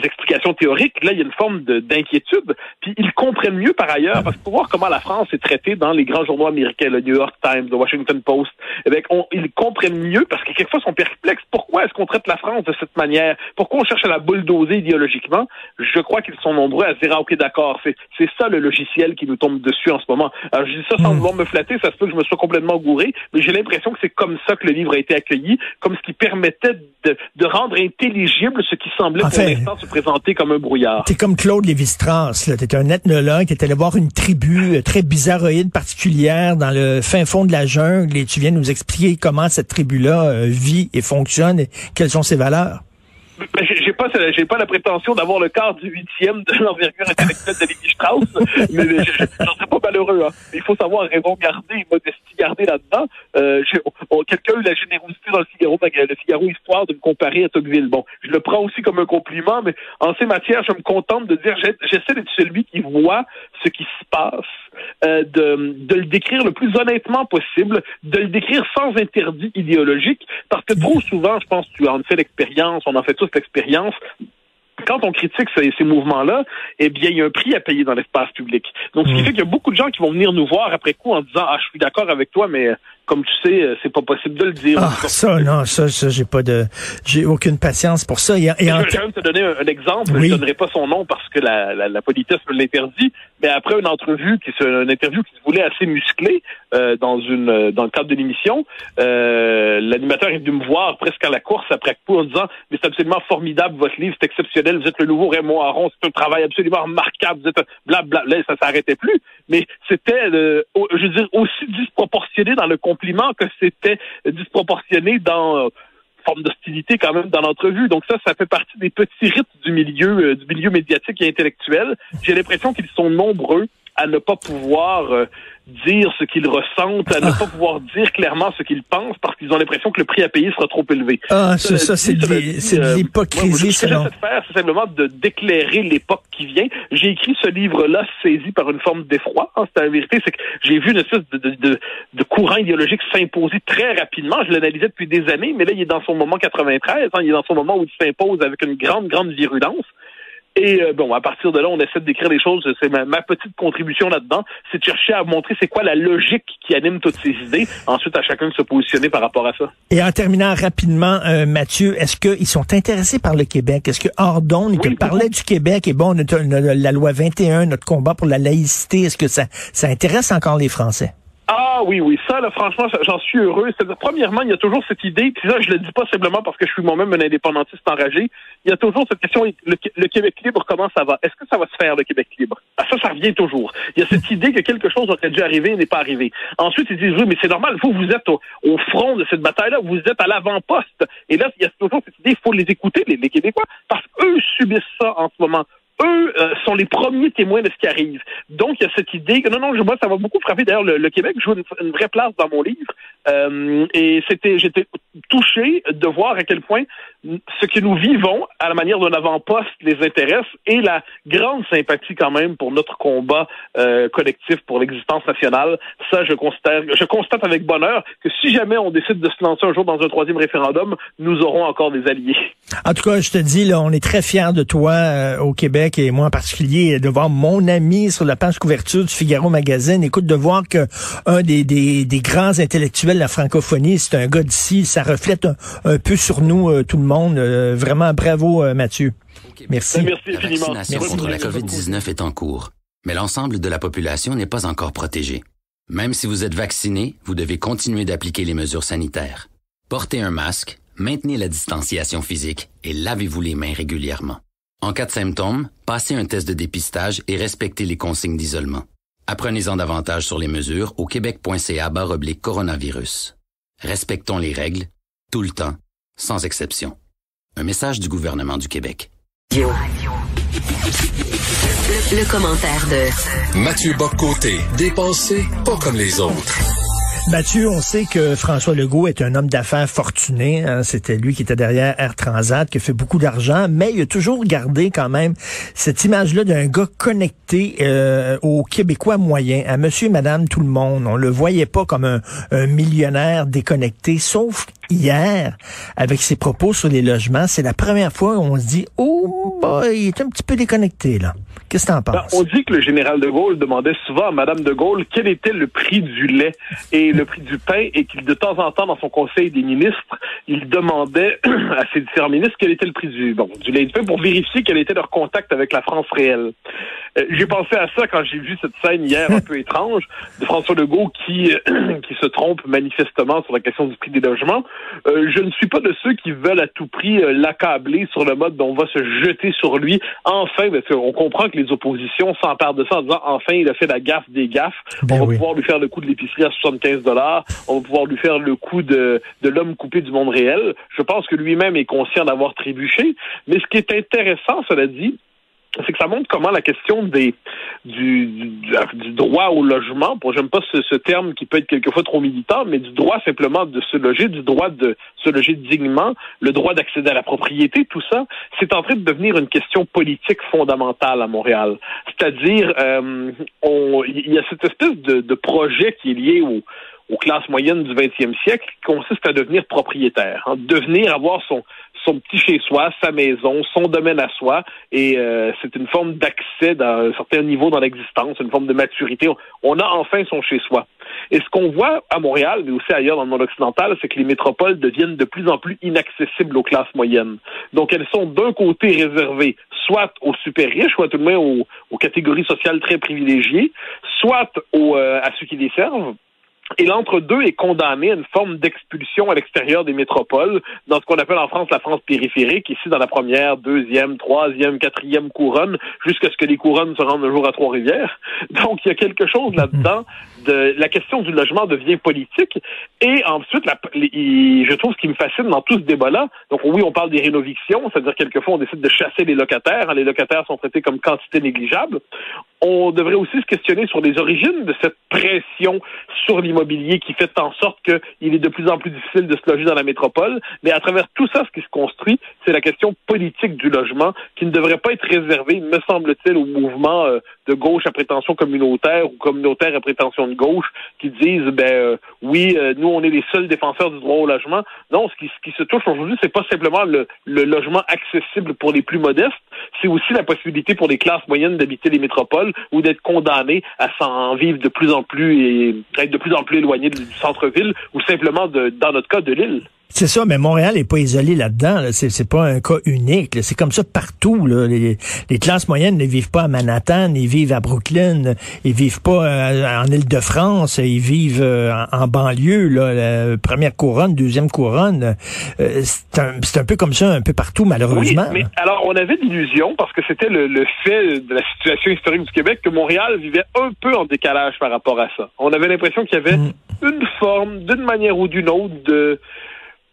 explications théoriques, là, il y a une forme d'inquiétude. Puis ils comprennent mieux par ailleurs, parce que pour voir comment la France est traitée dans les grands journaux américains, le New York Times, le Washington Post, eh bien, ils comprennent mieux parce que quelquefois ils sont perplexes. Pourquoi est-ce qu'on traite la France de cette manière? Pourquoi on cherche à la bulldozer idéologiquement? Je crois qu'ils sont nombreux à se dire, ah, ok, d'accord, c'est ça le logiciel qui nous tombe dessus en ce moment. Alors, je dis ça sans vouloir me flatter, ça se peut que je me sois complètement gouré, mais j'ai l'impression que c'est comme ça que le livre a été accueilli, comme ce qui permettait de rendre intelligible ce qui semblait pour l'instant se présenter comme un brouillard. T'es comme Claude Lévi-Strauss, là. T'es un ethnologue, t'es allé voir une tribu très bizarroïde, particulière, dans le fin fond de la jungle, et tu viens nous expliquer comment cette tribu-là vit et fonctionne, et quelles sont ses valeurs. J'ai pas la prétention d'avoir le quart du 8e de l'envergure intellectuelle de Lévi-Strauss, mais j'en serais pas malheureux. Hein. Il faut savoir raison garder, modestie garder là-dedans. Quelqu'un a eu la générosité dans le Figaro Histoire de me comparer à Tocqueville. Bon, je le prends aussi comme un compliment, mais en ces matières, je me contente de dire, j'essaie d'être celui qui voit ce qui se passe, de le décrire le plus honnêtement possible, de le décrire sans interdit idéologique, parce que trop souvent, je pense que tu en fais l'expérience, on en fait tous l'expérience, quand on critique ces mouvements-là, eh bien, il y a un prix à payer dans l'espace public. Donc, ce qui fait qu'il y a beaucoup de gens qui vont venir nous voir après coup en disant, ah, je suis d'accord avec toi, mais comme tu sais, c'est pas possible de le dire. Ah, ça, j'ai aucune patience pour ça. Je vais même te donner un exemple. Oui. Je ne donnerai pas son nom parce que la politesse me l'interdit, mais après une interview qui se voulait assez musclée, dans le cadre de l'émission, l'animateur est venu me voir presque à la course après coup en disant, mais c'est absolument formidable, votre livre, c'est exceptionnel, vous êtes le nouveau Raymond Aron, c'est un travail absolument remarquable, vous êtes blablabla. Là, ça s'arrêtait plus, mais c'était, je veux dire, aussi disproportionné dans le compliment que c'était disproportionné dans forme d'hostilité quand même dans l'entrevue. Donc ça fait partie des petits rites du milieu médiatique et intellectuel. J'ai l'impression qu'ils sont nombreux à ne pas pouvoir dire ce qu'ils ressentent, à ne pas pouvoir dire clairement ce qu'ils pensent parce qu'ils ont l'impression que le prix à payer sera trop élevé. Ah, c'est de l'hypocrisie, ce que j'essaie de faire, c'est simplement d'éclairer l'époque qui vient. J'ai écrit ce livre-là saisi par une forme d'effroi. C'est la vérité, c'est que j'ai vu une espèce de courant idéologique s'imposer très rapidement. Je l'analysais depuis des années, mais là, il est dans son moment 93. Il est dans son moment où il s'impose avec une grande, grande virulence. Et à partir de là, on essaie de décrire les choses. C'est ma petite contribution là-dedans, c'est de chercher à montrer c'est quoi la logique qui anime toutes ces idées. Ensuite, à chacun de se positionner par rapport à ça. Et en terminant rapidement, Mathieu, est-ce qu'ils sont intéressés par le Québec? Est-ce que Ordon, il te parlait du Québec et la loi 21, notre combat pour la laïcité, est-ce que ça intéresse encore les Français? Ah oui, ça, là, franchement, j'en suis heureux. Premièrement, il y a toujours cette idée, puis là, je le dis pas simplement parce que je suis moi-même un indépendantiste enragé, il y a toujours cette question, le Québec libre, comment ça va? Est-ce que ça va se faire, le Québec libre? Ah, ça revient toujours. Il y a cette idée que quelque chose aurait dû arriver et n'est pas arrivé. Ensuite, ils disent, oui, mais c'est normal, vous êtes au front de cette bataille-là, vous êtes à l'avant-poste. Et là, il y a toujours cette idée, il faut les écouter, les Québécois, parce qu'eux subissent ça en ce moment. Eux sont les premiers témoins de ce qui arrive. Donc, il y a cette idée que, moi, ça m'a beaucoup frappé. D'ailleurs, le Québec joue une vraie place dans mon livre. Et j'étais touché de voir à quel point ce que nous vivons à la manière d'un avant-poste les intéresse et la grande sympathie quand même pour notre combat collectif pour l'existence nationale. Ça, je constate avec bonheur que si jamais on décide de se lancer un jour dans un 3e référendum, nous aurons encore des alliés. En tout cas, je te dis, là, on est très fiers de toi au Québec et moi en particulier, de voir mon ami sur la page couverture du Figaro Magazine. Écoute, de voir que un des grands intellectuels de la francophonie, c'est un gars d'ici, ça reflète un peu sur nous, tout le monde. Vraiment, bravo Mathieu. Merci. Merci infiniment. La vaccination contre la COVID-19 est en cours, mais l'ensemble de la population n'est pas encore protégée. Même si vous êtes vacciné, vous devez continuer d'appliquer les mesures sanitaires. Portez un masque, maintenez la distanciation physique et lavez-vous les mains régulièrement. En cas de symptômes, passez un test de dépistage et respectez les consignes d'isolement. Apprenez-en davantage sur les mesures au québec.ca/coronavirus. Respectons les règles, tout le temps, sans exception. Un message du gouvernement du Québec. Le commentaire de Mathieu Bock-Côté, dépensé pas comme les autres. Mathieu, on sait que François Legault est un homme d'affaires fortuné. Hein. C'était lui qui était derrière Air Transat, qui a fait beaucoup d'argent, mais il a toujours gardé quand même cette image-là d'un gars connecté aux Québécois moyens, à monsieur et madame tout le monde. On le voyait pas comme un millionnaire déconnecté, sauf hier, avec ses propos sur les logements. C'est la première fois où on se dit « Oh, boy, il est un petit peu déconnecté, là ». Qu'est-ce que t'en penses? On dit que le général de Gaulle demandait souvent à Madame de Gaulle quel était le prix du lait et le prix du pain, et qu'il, de temps en temps, dans son conseil des ministres, il demandait à ses différents ministres quel était le prix du lait et du pain pour vérifier quel était leur contact avec la France réelle. J'ai pensé à ça quand j'ai vu cette scène hier un peu étrange de François Legault qui se trompe manifestement sur la question du prix des logements. Je ne suis pas de ceux qui veulent à tout prix l'accabler sur le mode dont on va se jeter sur lui. Enfin, parce qu'on comprend que les oppositions s'emparent de ça en disant enfin il a fait la gaffe des gaffes. On va pouvoir lui faire le coup de l'épicerie à 75 $. On va pouvoir lui faire le coup de l'homme coupé du monde réel. Je pense que lui-même est conscient d'avoir trébuché. Mais ce qui est intéressant, cela dit, c'est que ça montre comment la question du droit au logement, j'aime pas ce terme qui peut être quelquefois trop militant, mais du droit simplement de se loger, du droit de se loger dignement, le droit d'accéder à la propriété, tout ça, c'est en train de devenir une question politique fondamentale à Montréal. C'est-à-dire, il y a cette espèce de projet qui est lié aux classes moyennes du 20e siècle qui consiste à devenir propriétaire, avoir son petit chez-soi, sa maison, son domaine à soi, et c'est une forme d'accès à un certain niveau dans l'existence, une forme de maturité. On a enfin son chez-soi. Et ce qu'on voit à Montréal, mais aussi ailleurs dans le monde occidental, c'est que les métropoles deviennent de plus en plus inaccessibles aux classes moyennes. Donc elles sont d'un côté réservées soit aux super riches, soit tout de même aux catégories sociales très privilégiées, soit à ceux qui les servent. Et l'entre-deux est condamné à une forme d'expulsion à l'extérieur des métropoles, dans ce qu'on appelle en France la France périphérique, ici dans la première, deuxième, troisième, quatrième couronne, jusqu'à ce que les couronnes se rendent un jour à Trois-Rivières. Donc il y a quelque chose là-dedans, la question du logement devient politique, et ensuite, je trouve ce qui me fascine dans tout ce débat-là, donc oui, on parle des rénovictions, c'est-à-dire quelquefois on décide de chasser les locataires, les locataires sont traités comme quantité négligeable. On devrait aussi se questionner sur les origines de cette pression sur l'immobilier qui fait en sorte qu'il est de plus en plus difficile de se loger dans la métropole. Mais à travers tout ça, ce qui se construit, c'est la question politique du logement qui ne devrait pas être réservée, me semble-t-il, au mouvement de gauche à prétention communautaire ou communautaire à prétention de gauche qui disent, nous, on est les seuls défenseurs du droit au logement. Non, ce qui se touche aujourd'hui, c'est pas simplement le logement accessible pour les plus modestes, c'est aussi la possibilité pour les classes moyennes d'habiter les métropoles ou d'être condamnés à s'en vivre de plus en plus et être de plus en plus éloignés du centre-ville ou simplement, dans notre cas, de l'île. C'est ça, mais Montréal n'est pas isolé là-dedans. Là. C'est pas un cas unique. Là. C'est comme ça partout. Là. Les classes moyennes ne vivent pas à Manhattan, ils vivent à Brooklyn, ils vivent pas en Île-de-France, ils vivent en banlieue, la première couronne, deuxième couronne. C'est un peu comme ça, un peu partout, malheureusement. Oui, mais alors, on avait l'illusion, parce que c'était le fait de la situation historique du Québec, que Montréal vivait un peu en décalage par rapport à ça. On avait l'impression qu'il y avait une forme, d'une manière ou d'une autre,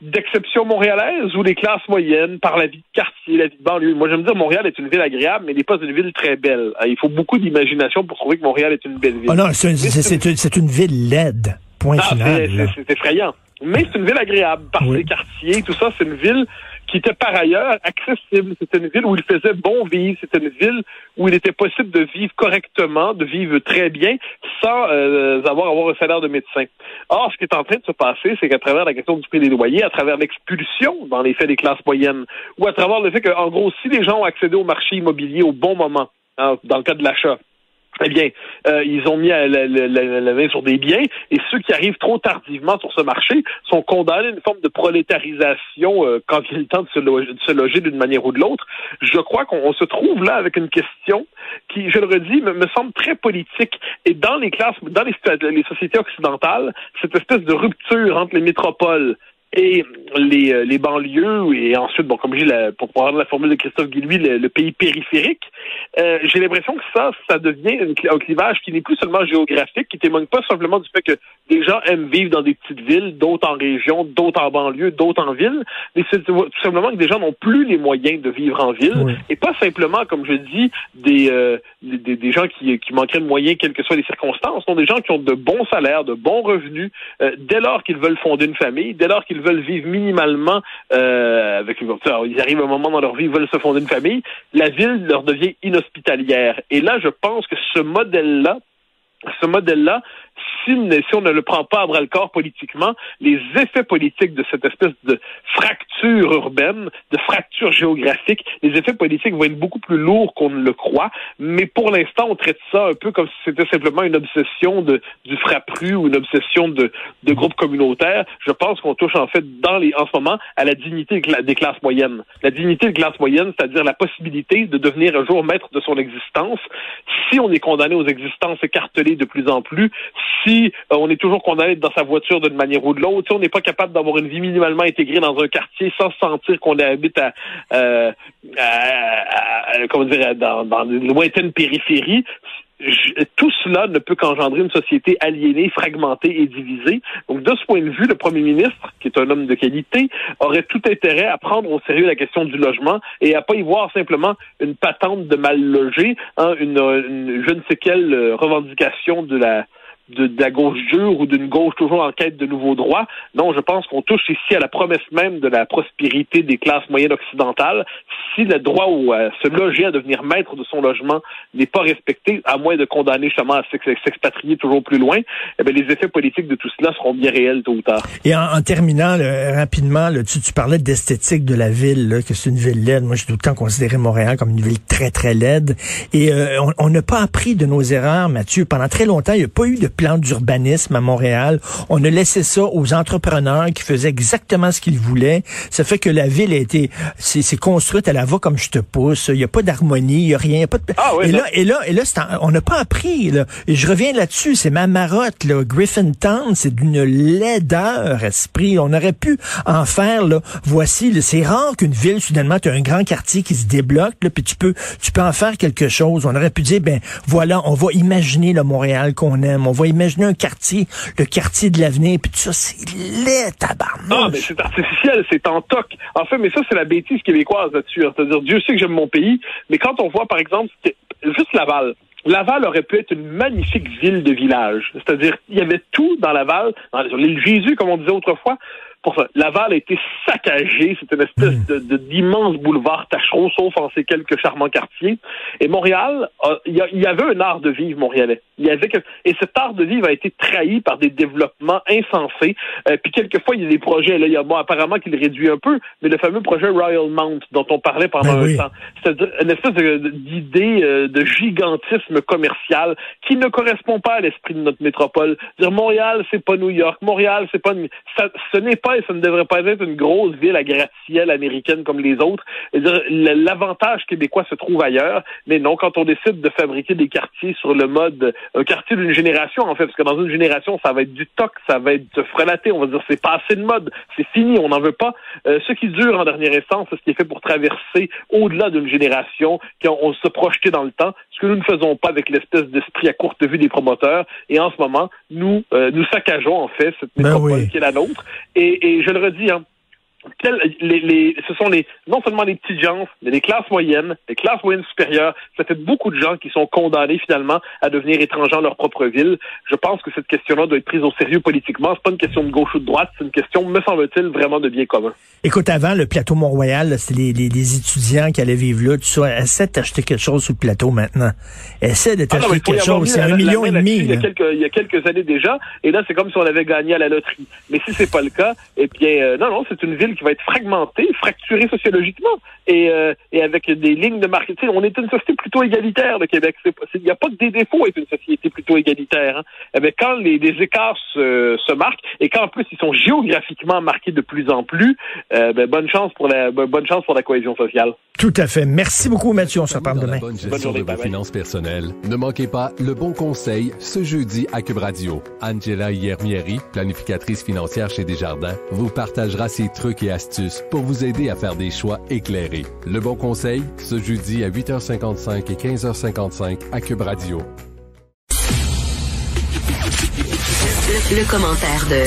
d'exception montréalaise où les classes moyennes, par la vie de quartier, la vie de banlieue. Moi, j'aime dire Montréal est une ville agréable, mais n'est pas une ville très belle. Il faut beaucoup d'imagination pour trouver que Montréal est une belle ville. Oh non, c'est une ville laide. Point final. C'est effrayant. Mais c'est une ville agréable par ses quartiers, tout ça. C'est une ville qui était par ailleurs accessible. C'était une ville où il faisait bon vivre. C'était une ville où il était possible de vivre correctement, de vivre très bien, sans avoir un salaire de médecin. Or, ce qui est en train de se passer, c'est qu'à travers la question du prix des loyers, à travers l'expulsion, dans les faits, des classes moyennes, ou à travers le fait qu'en gros, si les gens ont accédé au marché immobilier au bon moment, dans le cas de l'achat, eh bien, ils ont mis la main sur des biens, et ceux qui arrivent trop tardivement sur ce marché sont condamnés à une forme de prolétarisation quand il est le temps de se loger d'une manière ou de l'autre. Je crois qu'on se trouve là avec une question qui, je le redis, me semble très politique. Et dans les sociétés occidentales, cette espèce de rupture entre les métropoles et les banlieues, et ensuite, bon, comme je dis, pour prendre la formule de Christophe Guilluy, le pays périphérique, j'ai l'impression que ça devient un clivage qui n'est plus seulement géographique, qui témoigne pas simplement du fait que des gens aiment vivre dans des petites villes, d'autres en région, d'autres en banlieue, d'autres en ville, mais c'est tout simplement que des gens n'ont plus les moyens de vivre en ville, oui. Et pas simplement, comme je dis, des gens qui manqueraient de moyens, quelles que soient les circonstances, sont des gens qui ont de bons salaires, de bons revenus, dès lors qu'ils veulent fonder une famille, dès lors qu'ils veulent vivre minimalement ils arrivent à un moment dans leur vie, ils veulent se fonder une famille, la ville leur devient inhospitalière. Et là, je pense que ce modèle-là, si on ne le prend pas à bras-le-corps politiquement, les effets politiques de cette espèce de fracture urbaine, de fracture géographique, les effets politiques vont être beaucoup plus lourds qu'on ne le croit, mais pour l'instant, on traite ça un peu comme si c'était simplement une obsession du frappru ou une obsession de groupes communautaires. Je pense qu'on touche en fait en ce moment à la dignité des classes moyennes. La dignité des classes moyennes, c'est-à-dire la possibilité de devenir un jour maître de son existence. Si on est condamné aux existences écartelées de plus en plus, si on est toujours condamné dans sa voiture d'une manière ou de l'autre, si on n'est pas capable d'avoir une vie minimalement intégrée dans un quartier sans sentir qu'on habite dans une lointaine périphérie, tout cela ne peut qu'engendrer une société aliénée, fragmentée et divisée. Donc, de ce point de vue, le premier ministre, qui est un homme de qualité, aurait tout intérêt à prendre au sérieux la question du logement et à pas y voir simplement une patente de mal logé, une je ne sais quelle revendication de la gauche dure ou d'une gauche toujours en quête de nouveaux droits. Non, je pense qu'on touche ici à la promesse même de la prospérité des classes moyennes occidentales. Si le droit à se loger, à devenir maître de son logement n'est pas respecté, à moins de condamner justement à s'expatrier toujours plus loin, eh bien, les effets politiques de tout cela seront bien réels tôt ou tard. Et en terminant rapidement, tu parlais d'esthétique de la ville, là, que c'est une ville laide. Moi, j'ai tout le temps considéré Montréal comme une ville très, très laide. Et on n'a pas appris de nos erreurs, Mathieu. Pendant très longtemps, il n'y a pas eu de plan d'urbanisme à Montréal. On a laissé ça aux entrepreneurs qui faisaient exactement ce qu'ils voulaient. Ça fait que la ville c'est construite à la va comme je te pousse. Il n'y a pas d'harmonie, il n'y a rien. Il y a pas de... Et là, on n'a pas appris. Là. Et je reviens là-dessus. C'est ma marotte. Là. Griffintown, c'est d'une laideur esprit. On aurait pu en faire. Là. Voici, là, c'est rare qu'une ville, soudainement, tu as un grand quartier qui se débloque, là, puis tu peux en faire quelque chose. On aurait pu dire, ben voilà, on va imaginer le Montréal qu'on aime. On va imaginer un quartier, le quartier de l'avenir, puis tout ça, c'est laid, tabarnouche. Ah, mais c'est artificiel, c'est en toc. En fait, mais ça, c'est la bêtise québécoise là-dessus. C'est-à-dire, Dieu sait que j'aime mon pays, mais quand on voit, par exemple, juste Laval. Laval aurait pu être une magnifique ville de village. C'est-à-dire, il y avait tout dans Laval, sur l'île Jésus, comme on disait autrefois. Pour ça, Laval a été saccagé. C'était une espèce d'immense boulevard tâcheron, sauf en ces quelques charmants quartiers. Et Montréal, il y avait un art de vivre montréalais. Et cet art de vivre a été trahi par des développements insensés. Puis quelquefois, il y a des projets, là, apparemment qu'il réduit un peu, mais le fameux projet Royal Mount dont on parlait pendant un temps. C'est-à-dire une espèce d'idée de gigantisme commercial qui ne correspond pas à l'esprit de notre métropole. Dire Montréal, c'est pas New York. Montréal, c'est pas... ce n'est pas et ça ne devrait pas être une grosse ville à gratte-ciel américaine comme les autres. L'avantage québécois se trouve ailleurs, mais non, quand on décide de fabriquer des quartiers sur le mode, un quartier d'une génération, en fait, parce que dans une génération, ça va être du toc, ça va être se frelater, on va dire c'est passé de mode, c'est fini, on n'en veut pas. Ce qui dure en dernière instance, c'est ce qui est fait pour traverser au-delà d'une génération, on se projeter dans le temps, ce que nous ne faisons pas avec l'espèce d'esprit à courte vue des promoteurs, et en ce moment, nous saccageons en fait cette métropole qui est la nôtre, et je le redis, hein, ce sont non seulement les petites gens, mais les classes moyennes supérieures. Ça fait beaucoup de gens qui sont condamnés finalement à devenir étrangers dans leur propre ville. Je pense que cette question-là doit être prise au sérieux politiquement. C'est pas une question de gauche ou de droite, c'est une question, me semble-t-il, vraiment de bien commun. Écoute, avant, le plateau Mont-Royal, c'est les étudiants qui allaient vivre là. Tu sais, essaie d'acheter quelque chose sur le plateau maintenant. Essaie de t'acheter quelque chose. C'est 1,5 million. Il y a quelques années déjà. Et là, c'est comme si on avait gagné à la loterie. Mais si c'est pas le cas, eh bien, non, c'est une ville ville qui va être fragmentée, fracturée sociologiquement, et avec des lignes de marketing. On est une société plutôt égalitaire, le Québec. Il n'y a pas que des défauts à être une société plutôt égalitaire. Hein. Mais quand les écarts se marquent, et quand en plus ils sont géographiquement marqués de plus en plus, bonne chance pour la cohésion sociale. Tout à fait. Merci beaucoup, Mathieu. On se reparle demain. Bonne gestion de vos finances personnelles. Ne manquez pas Le Bon Conseil ce jeudi à Cube Radio. Angela Yermieri, planificatrice financière chez Desjardins, vous partagera ses trucs et astuces pour vous aider à faire des choix éclairés. Le Bon Conseil, ce jeudi à 8h55 et 15h55 à Cube Radio. Le commentaire de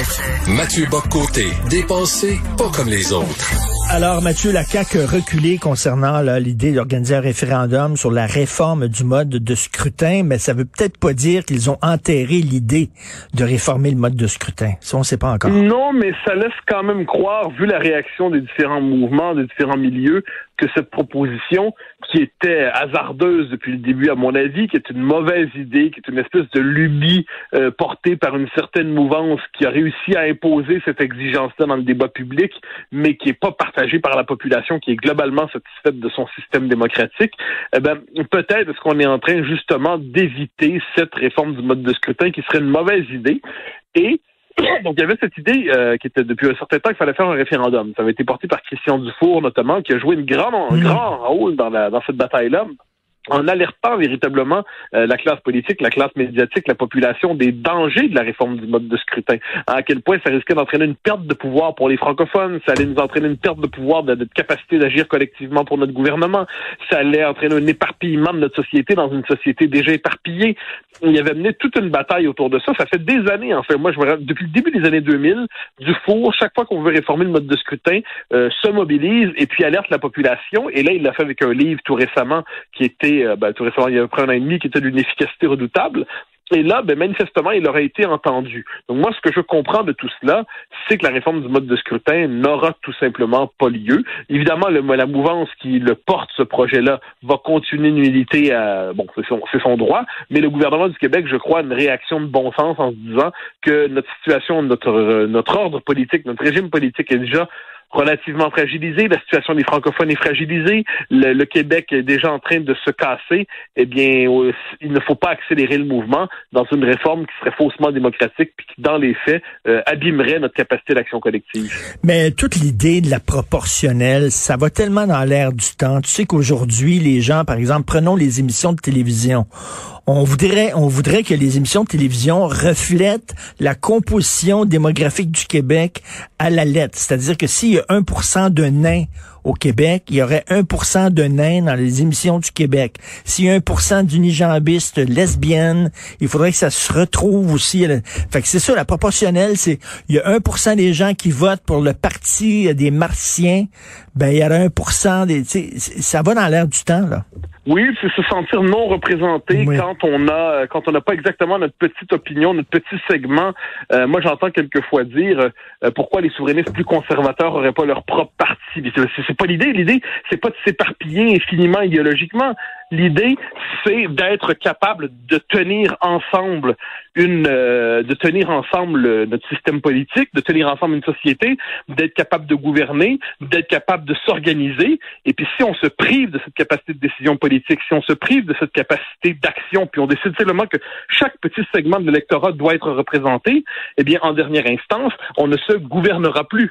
Mathieu Bock-Côté, dépensé pas comme les autres. Alors, Mathieu, la CAQ a reculé concernant l'idée d'organiser un référendum sur la réforme du mode de scrutin, mais ça veut peut-être pas dire qu'ils ont enterré l'idée de réformer le mode de scrutin. Ça, on ne sait pas encore. Non, mais ça laisse quand même croire, vu la réaction des différents mouvements, des différents milieux, que cette proposition, qui était hasardeuse depuis le début, à mon avis, qui est une mauvaise idée, qui est une espèce de lubie portée par une certaine mouvance qui a réussi à imposer cette exigence-là dans le débat public, mais qui n'est pas partagée par la population, qui est globalement satisfaite de son système démocratique, peut-être est-ce qu'on est en train justement d'éviter cette réforme du mode de scrutin qui serait une mauvaise idée. Et donc, il y avait cette idée qui était depuis un certain temps qu'il fallait faire un référendum. Ça avait été porté par Christian Dufour, notamment, qui a joué un grand rôle dans cette bataille-là, en alertant véritablement la classe politique, la classe médiatique, la population des dangers de la réforme du mode de scrutin. À quel point ça risquait d'entraîner une perte de pouvoir pour les francophones, ça allait nous entraîner une perte de pouvoir, de capacité d'agir collectivement pour notre gouvernement, ça allait entraîner un éparpillement de notre société dans une société déjà éparpillée. Il y avait mené toute une bataille autour de ça. Ça fait des années, en fait. Moi, je me rappelle, depuis le début des années 2000, Dufour, chaque fois qu'on veut réformer le mode de scrutin, se mobilise et puis alerte la population. Et là, il l'a fait avec un livre tout récemment qui était tout récemment, il y a près d'un an et demi, qui était d'une efficacité redoutable. Et là, manifestement, il aurait été entendu. Donc moi, ce que je comprends de tout cela, c'est que la réforme du mode de scrutin n'aura tout simplement pas lieu. Évidemment, la mouvance qui le porte, ce projet-là, va continuer de militer c'est son droit, mais le gouvernement du Québec, je crois, a une réaction de bon sens en se disant que notre situation, notre ordre politique, notre régime politique est déjà relativement fragilisé, la situation des francophones est fragilisée, le Québec est déjà en train de se casser, eh bien, il ne faut pas accélérer le mouvement dans une réforme qui serait faussement démocratique puis qui, dans les faits, abîmerait notre capacité d'action collective. Mais toute l'idée de la proportionnelle, ça va tellement dans l'air du temps. Tu sais qu'aujourd'hui, les gens, par exemple, prenons les émissions de télévision. On voudrait que les émissions de télévision reflètent la composition démographique du Québec à la lettre. C'est-à-dire que s'il y a 1% de nains au Québec, il y aurait 1% de nains dans les émissions du Québec. S'il y a 1% d'unijambistes lesbiennes, il faudrait que ça se retrouve aussi. Fait que c'est ça, la proportionnelle, c'est il y a 1% des gens qui votent pour le parti des Martiens, il y aura 1% ça va dans l'air du temps, là. Oui, c'est se sentir non représenté quand on n'a pas exactement notre petite opinion, notre petit segment. Moi, j'entends quelquefois dire pourquoi les souverainistes plus conservateurs auraient pas leur propre parti. C'est pas l'idée. L'idée, c'est pas de s'éparpiller infiniment idéologiquement. L'idée, c'est d'être capable de tenir ensemble notre système politique, de tenir ensemble une société, d'être capable de gouverner, d'être capable de s'organiser. Et puis, si on se prive de cette capacité de décision politique, si on se prive de cette capacité d'action, puis on décide simplement que chaque petit segment de l'électorat doit être représenté, eh bien, en dernière instance, on ne se gouvernera plus.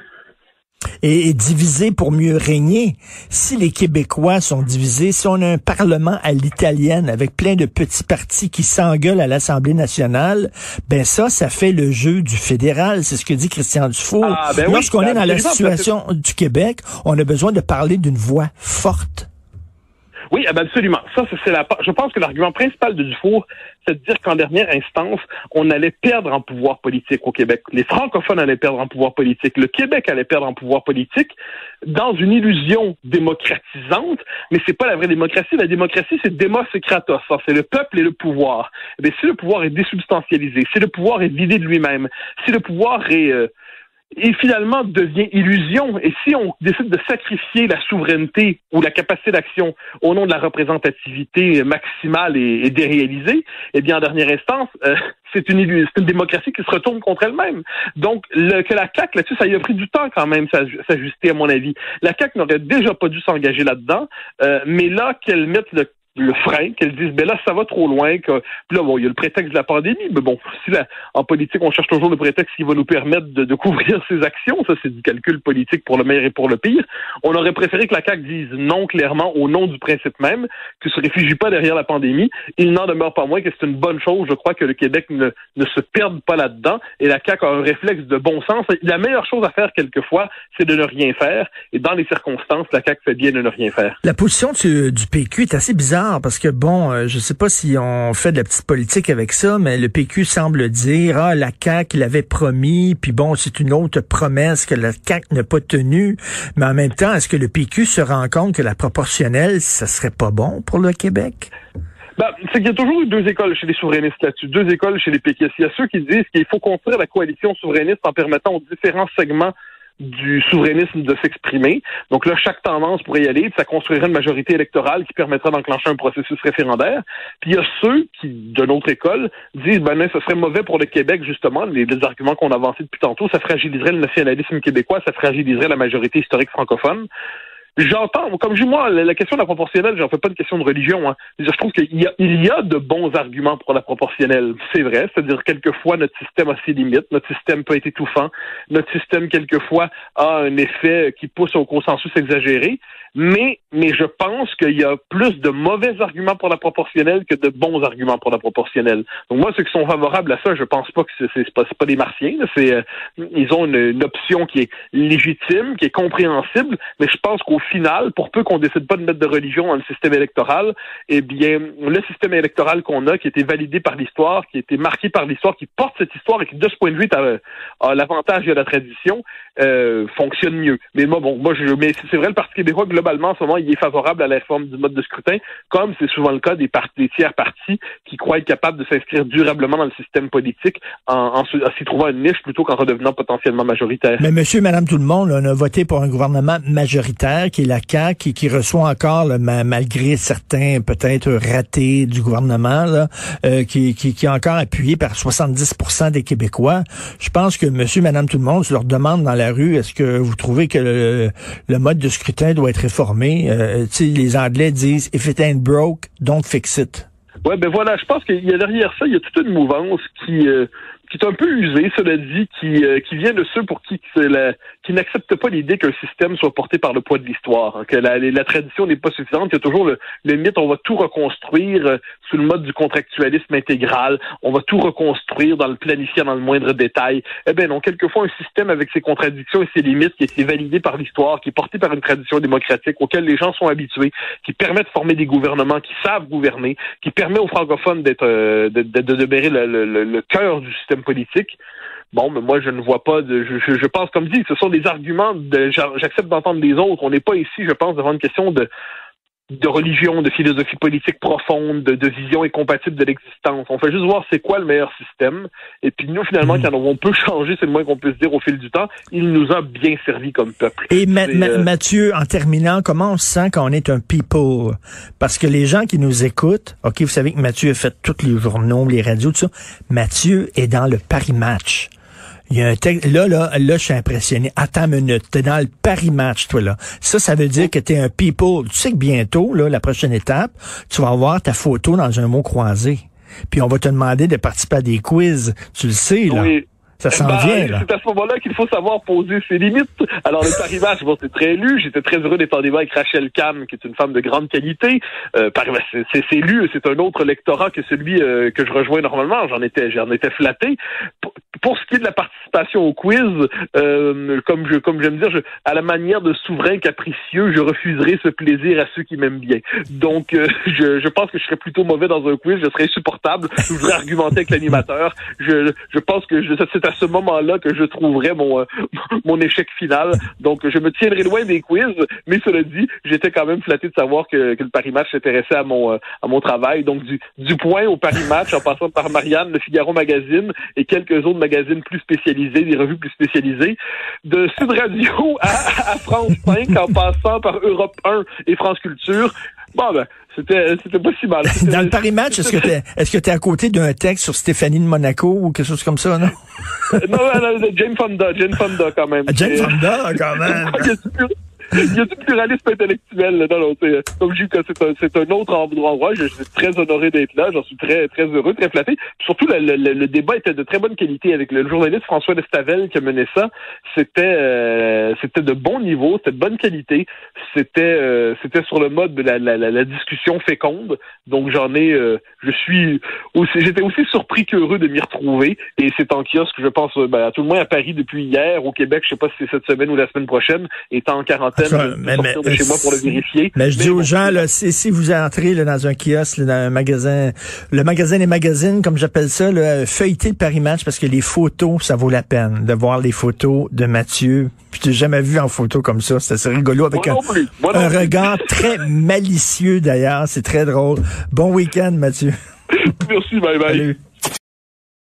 Et diviser pour mieux régner. Si les Québécois sont divisés, si on a un parlement à l'italienne avec plein de petits partis qui s'engueulent à l'Assemblée nationale, ça fait le jeu du fédéral. C'est ce que dit Christian Dufour. Lorsqu'on est dans la situation du Québec, on a besoin de parler d'une voix forte. Oui, absolument. Je pense que l'argument principal de Dufour, c'est de dire qu'en dernière instance, on allait perdre en pouvoir politique au Québec. Les francophones allaient perdre en pouvoir politique. Le Québec allait perdre en pouvoir politique dans une illusion démocratisante, mais c'est pas la vraie démocratie. La démocratie, c'est demos et kratos. C'est le peuple et le pouvoir. Mais si le pouvoir est désubstantialisé, si le pouvoir est vidé de lui-même, si le pouvoir est et finalement devient illusion. Et si on décide de sacrifier la souveraineté ou la capacité d'action au nom de la représentativité maximale et déréalisée, eh bien, en dernière instance, c'est une démocratie qui se retourne contre elle-même. Donc, que la CAQ, là-dessus, ça y a pris du temps quand même s'ajuster, à mon avis. La CAQ n'aurait déjà pas dû s'engager là-dedans, mais là, qu'elle mette le frein, qu'elle dise, ben là, ça va trop loin, que, puis là, bon, il y a le prétexte de la pandémie, mais bon, si en politique, on cherche toujours le prétexte qui va nous permettre de couvrir ses actions, ça, c'est du calcul politique pour le meilleur et pour le pire. On aurait préféré que la CAQ dise non clairement au nom du principe même, que se réfugie pas derrière la pandémie. Il n'en demeure pas moins que c'est une bonne chose. Je crois que le Québec ne se perde pas là-dedans, et la CAQ a un réflexe de bon sens. La meilleure chose à faire, quelquefois, c'est de ne rien faire, et dans les circonstances, la CAQ fait bien de ne rien faire. La position du PQ est assez bizarre, parce que, bon, je sais pas si on fait de la petite politique avec ça, mais le PQ semble dire, la CAQ l'avait promis, puis bon, c'est une autre promesse que la CAQ n'a pas tenue. Mais en même temps, est-ce que le PQ se rend compte que la proportionnelle, ça serait pas bon pour le Québec? C'est qu'il y a toujours eu deux écoles chez les souverainistes là-dessus, deux écoles chez les péquistes. Il y a ceux qui disent qu'il faut construire la coalition souverainiste en permettant aux différents segments du souverainisme de s'exprimer. Donc là, chaque tendance pourrait y aller, puis ça construirait une majorité électorale qui permettrait d'enclencher un processus référendaire. Puis il y a ceux qui, de notre école, disent non, ce serait mauvais pour le Québec, justement, les arguments qu'on a avancés depuis tantôt, ça fragiliserait le nationalisme québécois, ça fragiliserait la majorité historique francophone. J'entends, comme je dis, moi, la question de la proportionnelle, j'en fais pas une question de religion, hein. Je trouve qu'il y a de bons arguments pour la proportionnelle. C'est vrai. C'est-à-dire, quelquefois, notre système a ses limites. Notre système peut être étouffant. Notre système, quelquefois, a un effet qui pousse au consensus exagéré. Mais je pense qu'il y a plus de mauvais arguments pour la proportionnelle que de bons arguments pour la proportionnelle. Donc, moi, ceux qui sont favorables à ça, je pense pas que c'est pas des martiens, là. Ils ont une option qui est légitime, qui est compréhensible, mais je pense qu'au final, pour peu qu'on décide pas de mettre de religion dans le système électoral, eh bien, le système électoral qu'on a, qui a été validé par l'histoire, qui a été marqué par l'histoire, qui porte cette histoire et qui, de ce point de vue, a l'avantage de la tradition, fonctionne mieux. Mais mais c'est vrai, le Parti québécois, globalement, en ce moment, il est favorable à la réforme du mode de scrutin, comme c'est souvent le cas des tiers partis qui croient être capables de s'inscrire durablement dans le système politique en s'y trouvant une niche plutôt qu'en redevenant potentiellement majoritaire. Mais monsieur et madame tout le monde, on a voté pour un gouvernement majoritaire qui est la CAQ, qui reçoit encore, malgré certains peut-être ratés du gouvernement, là, qui est encore appuyé par 70% des Québécois. Je pense que monsieur et madame tout le monde, je leur demande dans la rue, est-ce que vous trouvez que le mode de scrutin doit être réformé? Les Anglais disent, if it ain't broke, don't fix it. Ouais, ben voilà, je pense qu'il y a derrière ça, il y a toute une mouvance qui est un peu usée, cela dit, qui vient de ceux pour qui n'acceptent pas l'idée qu'un système soit porté par le poids de l'histoire, hein, que la tradition n'est pas suffisante. Il y a toujours le mythe, on va tout reconstruire sous le mode du contractualisme intégral, on va tout reconstruire dans le planifier dans le moindre détail. Eh bien non, quelquefois un système avec ses contradictions et ses limites qui a été validé par l'histoire, qui est porté par une tradition démocratique auquel les gens sont habitués, qui permet de former des gouvernements qui savent gouverner, qui permet aux francophones de demeurer le cœur du système politique. Bon, mais moi, je ne vois pas je pense, comme dit, ce sont des arguments j'accepte d'entendre des autres. On n'est pas ici, je pense, devant une question de religion, de philosophie politique profonde, de vision incompatible de l'existence. On fait juste voir c'est quoi le meilleur système. Et puis nous, finalement, quand on peut changer, c'est le moins qu'on peut se dire au fil du temps, il nous a bien servi comme peuple. Et Mathieu, en terminant, comment on se sent quand on est un people? Parce que les gens qui nous écoutent, OK, vous savez que Mathieu a fait tous les journaux, les radios, tout ça. Mathieu est dans le Paris Match. Il y a un texte, là, je suis impressionné. Attends une minute, t'es dans le Paris Match, toi, là. Ça veut dire que t'es un people. Tu sais que bientôt, là, la prochaine étape, tu vas avoir ta photo dans un mot croisé. Puis on va te demander de participer à des quiz. Tu le sais, là. Oui. Ça s'en vient, là. C'est à ce moment-là qu'il faut savoir poser ses limites. Alors, le Paris Match, c'est très élu. J'étais très heureux d'être en débat avec Rachel Kahn, qui est une femme de grande qualité. C'est élu, c'est un autre lectorat que celui que je rejoins normalement. J'en étais flatté. Pour ce qui est de la participation au quiz, comme j'aime dire, à la manière de souverain capricieux, je refuserai ce plaisir à ceux qui m'aiment bien. Donc, je pense que je serais plutôt mauvais dans un quiz. Je serais insupportable. Je voudrais argumenter avec l'animateur. Je pense que c'est à ce moment-là que je trouverais mon échec final. Donc, je me tiendrai loin des quiz, mais cela dit, j'étais quand même flatté de savoir que le Paris Match s'intéressait à mon travail. Donc, du Point au Paris Match, en passant par Marianne, le Figaro Magazine et quelques autres magazines plus spécialisés, des revues plus spécialisées, de Sud Radio à France 5, en passant par Europe 1 et France Culture. Bon, ben, c'était pas si mal. Dans le Paris Match, est-ce que t'es à côté d'un texte sur Stéphanie de Monaco ou quelque chose comme ça, non? non, Jane Fonda, quand même. Jane Fonda, quand même. Il y a du pluralisme intellectuel. Non, comme je dis que c'est un autre endroit. Je suis très honoré d'être là. J'en suis très, très heureux, très flatté. Surtout, le débat était de très bonne qualité avec le journaliste François Lestavel qui a mené ça. C'était de bon niveau, c'était de bonne qualité. C'était sur le mode de la discussion féconde. Donc j'étais aussi surpris qu'heureux de m'y retrouver. Et c'est en kiosque, je pense, à tout le moins à Paris depuis hier. Au Québec, je sais pas si c'est cette semaine ou la semaine prochaine, étant en quarantaine. Sortir de chez moi pour le vérifier. Mais je dis aux gens, là, si vous entrez là, dans un kiosque, là, dans un magasin, le magasin des magazines, comme j'appelle ça, là, feuilletez le Paris Match parce que les photos, ça vaut la peine de voir les photos de Mathieu. Je t'ai jamais vu en photo comme ça. C'est assez rigolo avec un regard très malicieux d'ailleurs. C'est très drôle. Bon week-end, Mathieu. Merci, bye bye. Salut.